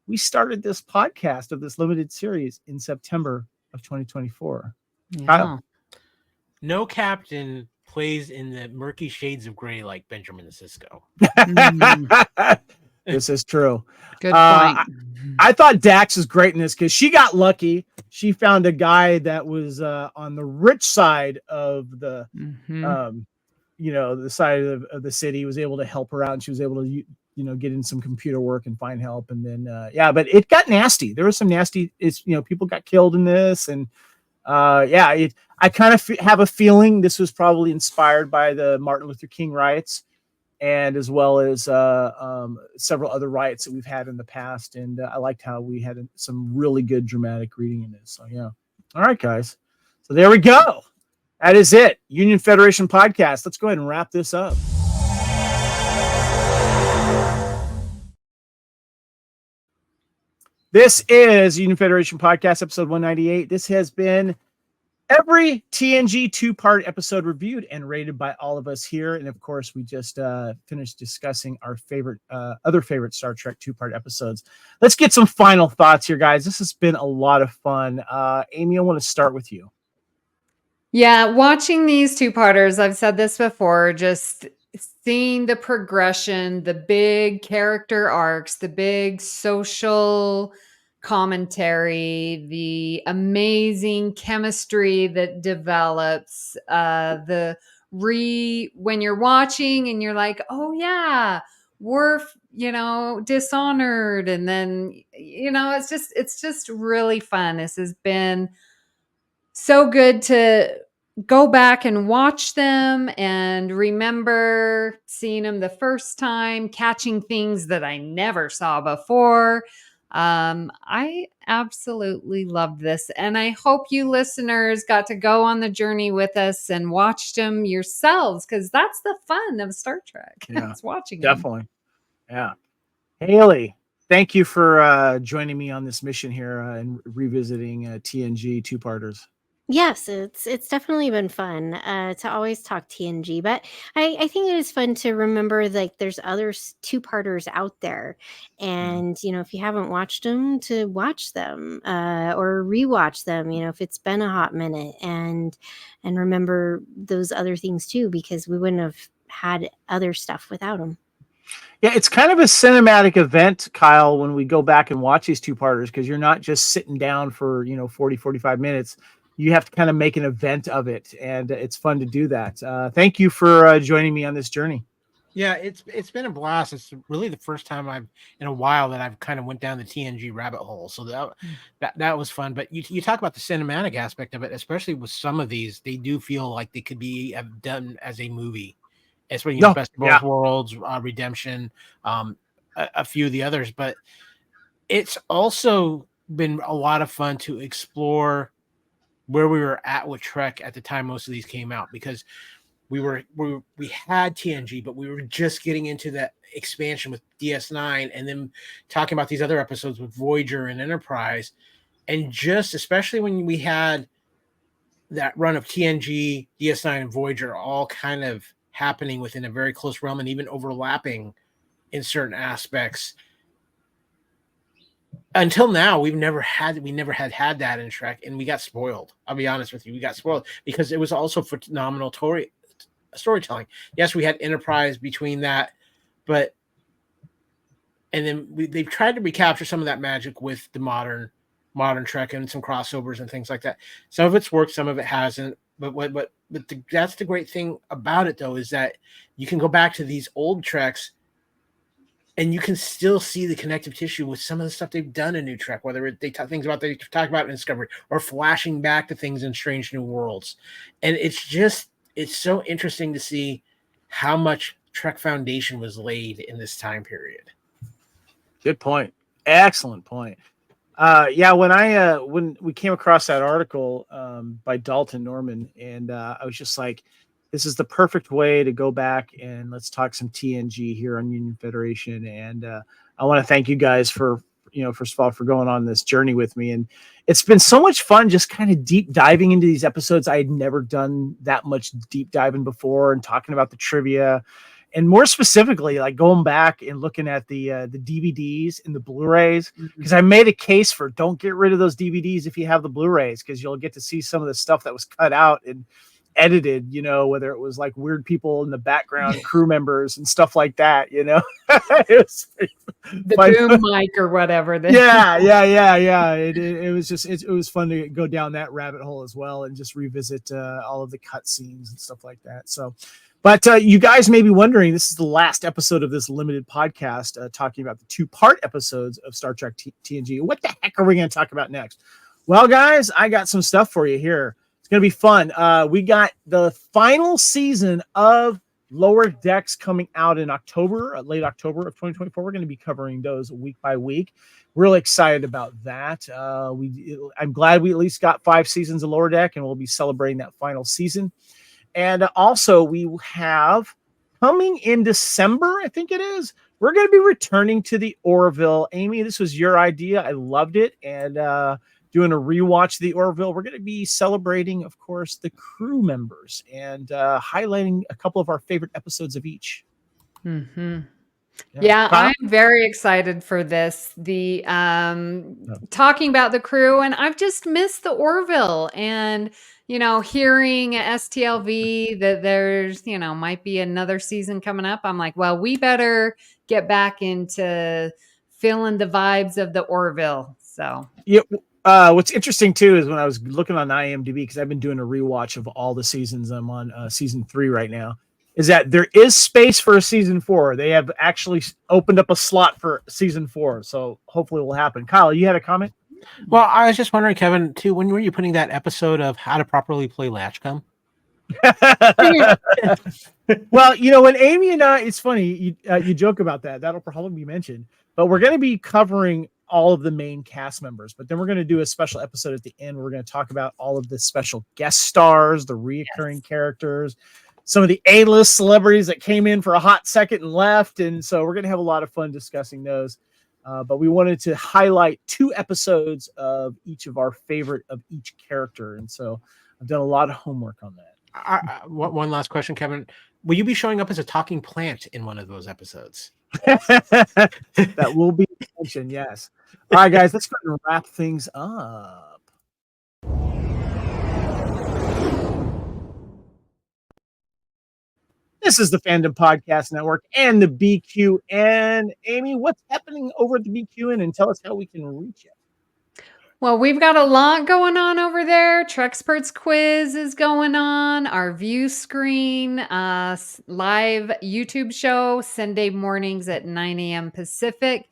we started this podcast of this limited series in September of 2024. Yeah. No captain plays in the murky shades of gray like Benjamin Sisko. This is true. Good point. I thought Dax was great in this because she got lucky. She found a guy that was on the rich side of the the side of the city, was able to help her out, and she was able to get in some computer work and find help. And then but it got nasty. There was some nasty, people got killed in this. And I kind of have a feeling this was probably inspired by the Martin Luther King riots, and as well as several other riots that we've had in the past. And I liked how we had some really good dramatic reading in this. So yeah. All right, guys. So there we go. That is it. Union Federation Podcast. Let's go ahead and wrap this up. This is Union Federation Podcast, episode 198. This has been every TNG two-part episode reviewed and rated by all of us here. And of course, we just finished discussing our other favorite Star Trek two-part episodes. Let's get some final thoughts here, guys. This has been a lot of fun. Amy, I want to start with you. Yeah, watching these two-parters, I've said this before, just seeing the progression, the big character arcs, the big social commentary, the amazing chemistry that develops, when you're watching and you're like, oh yeah, Worf, dishonored, and then it's just really fun. This has been so good to go back and watch them and remember seeing them the first time, catching things that I never saw before. I absolutely loved this, and I hope you listeners got to go on the journey with us and watched them yourselves, because that's the fun of Star Trek. Yeah, it's watching definitely. them. Yeah. Haley, thank you for joining me on this mission here and revisiting TNG two-parters. Yes, it's definitely been fun to always talk TNG, but I think it is fun to remember like there's other two-parters out there, and if you haven't watched them, to watch them or rewatch them. If it's been a hot minute, and remember those other things too, because we wouldn't have had other stuff without them. Yeah, it's kind of a cinematic event, Kyle, when we go back and watch these two-parters, because you're not just sitting down for 40, 45 minutes. You have to kind of make an event of it, and it's fun to do that. Thank you for joining me on this journey. Yeah, it's been a blast. It's really the first time in a while that I've kind of went down the TNG rabbit hole. So that was fun. But you talk about the cinematic aspect of it, especially with some of these, they do feel like they could be done as a movie. Especially Best of Both Worlds, Redemption, a few of the others. But it's also been a lot of fun to explore where we were at with Trek at the time most of these came out, because we had TNG, but we were just getting into that expansion with DS9, and then talking about these other episodes with Voyager and Enterprise, and just especially when we had that run of TNG, DS9, and Voyager all kind of happening within a very close realm and even overlapping in certain aspects. Until now, we never had that in Trek, and we got spoiled. I'll be honest with you, we got spoiled because it was also phenomenal storytelling. Yes, we had Enterprise between that, and then they've tried to recapture some of that magic with the modern Trek and some crossovers and things like that. Some of it's worked, some of it hasn't. But that's the great thing about it, though, is that you can go back to these old Treks, and you can still see the connective tissue with some of the stuff they've done in New Trek, whether they talk about in Discovery or flashing back to things in Strange New Worlds. And it's so interesting to see how much Trek foundation was laid in this time period. Good point. Excellent point. When we came across that article by Dalton Norman, and I was just like, this is the perfect way to go back and let's talk some TNG here on Union Federation. And I want to thank you guys for, first of all, for going on this journey with me. And it's been so much fun just kind of deep diving into these episodes. I had never done that much deep diving before, and talking about the trivia, and more specifically, like going back and looking at the DVDs and the Blu-rays, because I made a case for don't get rid of those DVDs if you have the Blu-rays, because you'll get to see some of the stuff that was cut out and edited, whether it was like weird people in the background, crew members and stuff like that, it was the boom mic or whatever. Yeah. It was just, it was fun to go down that rabbit hole as well, and just revisit all of the cut scenes and stuff like that. So, but you guys may be wondering, this is the last episode of this limited podcast talking about the two-part episodes of Star Trek TNG. What the heck are we going to talk about next? Well, guys, I got some stuff for you here. It's going to be fun. We got the final season of Lower Decks coming out in October, late October of 2024. We're going to be covering those week by week. Really excited about that. I'm glad we at least got 5 seasons of Lower Deck, and we'll be celebrating that final season. And also, we have coming in December, I think it is, we're going to be returning to the Orville. Amy, this was your idea. I loved it. And doing a rewatch of the Orville. We're going to be celebrating, of course, the crew members, and highlighting a couple of our favorite episodes of each. Mm-hmm. Yeah, I'm very excited for this. The talking about the crew, and I've just missed the Orville, and hearing STLV that there's might be another season coming up. I'm like, well, we better get back into feeling the vibes of the Orville. So yeah. What's interesting too is when I was looking on IMDb, because I've been doing a rewatch of all the seasons. I'm on season 3 right now. is that there is space for a season 4. They have actually opened up a slot for season 4, so hopefully it will happen. Kyle, you had a comment? Well, I was just wondering, Kevin, too, when were you putting that episode of How to Properly Play Latchcom? Well, you know, when Amy and I, it's funny, you joke about that. That'll probably be mentioned, but we're going to be covering all of the main cast members, but then we're going to do a special episode at the end. We're going to talk about all of the special guest stars, the reoccurring characters, some of the A-list celebrities that came in for a hot second and left. And so we're going to have a lot of fun discussing those. But we wanted to highlight 2 episodes of each of our favorite of each character. And so I've done a lot of homework on that. One last question, Kevin. Will you be showing up as a talking plant in one of those episodes? That will be mentioned, yes. All right, guys, let's go ahead and wrap things up. This is the Fandom Podcast Network and the BQN. Amy, what's happening over at the BQN, and tell us how we can reach you. Well, we've got a lot going on over there. Trexperts quiz is going on. Our view screen, live YouTube show, Sunday mornings at 9 a.m. Pacific.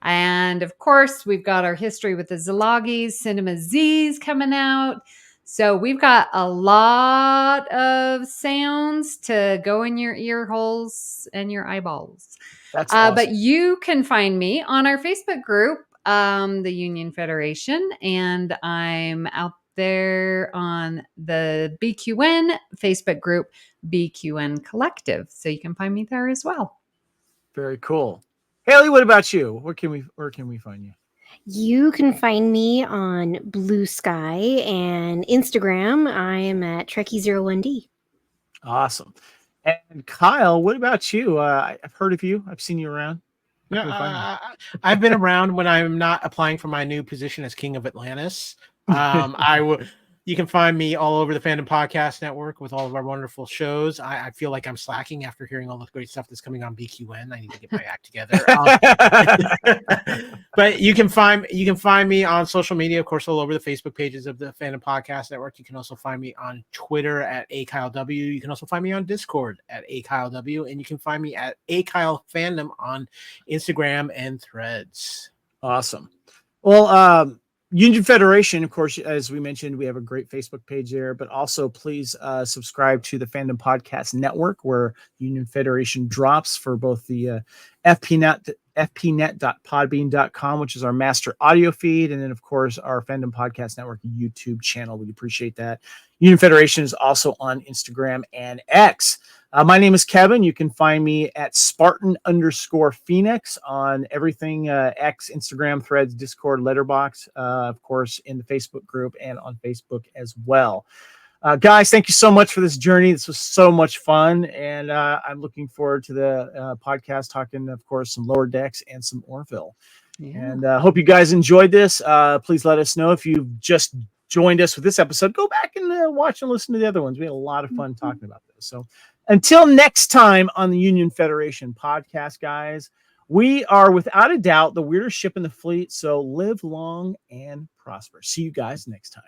And of course, we've got our history with the Zalagis, Cinema Z's coming out. So we've got a lot of sounds to go in your ear holes and your eyeballs. That's awesome. But you can find me on our Facebook group, the Union Federation, and I'm out there on the BQN Facebook group, BQN Collective. So you can find me there as well. Very cool. Haley, what about you? Where can we find you? You can find me on Blue Sky and Instagram. I am at Trekkie01D. Awesome. And Kyle, what about you? I've heard of you. I've seen you around. Yeah, I've been around when I'm not applying for my new position as King of Atlantis. You can find me all over the Fandom Podcast Network with all of our wonderful shows. I feel like I'm slacking after hearing all the great stuff that's coming on BQN. I need to get my act together. But you can find me on social media, of course, all over the Facebook pages of the Fandom Podcast Network. You can also find me on Twitter at AKyleW. You can also find me on Discord at AKyleW, and you can find me at AKyleFandom on Instagram and Threads. Awesome. Well, Union Federation, of course, as we mentioned, we have a great Facebook page there, but also please subscribe to the Fandom Podcast Network, where Union Federation drops for both the fpnet.podbean.com, which is our master audio feed, and then, of course, our Fandom Podcast Network YouTube channel. We appreciate that. Union Federation is also on Instagram and X. My name is Kevin. You can find me at Spartan_Phoenix on everything, X, Instagram, Threads, Discord, Letterboxd, of course, in the Facebook group and on Facebook as well. Guys, thank you so much for this journey. This was so much fun, and I'm looking forward to the podcast, talking, of course, some Lower Decks and some Orville. Yeah. And hope you guys enjoyed this. Please let us know if you've just joined us with this episode. Go back and watch and listen to the other ones. We had a lot of fun talking about this. So until next time on the Union Federation podcast, guys, we are without a doubt the weirdest ship in the fleet. So live long and prosper. See you guys next time.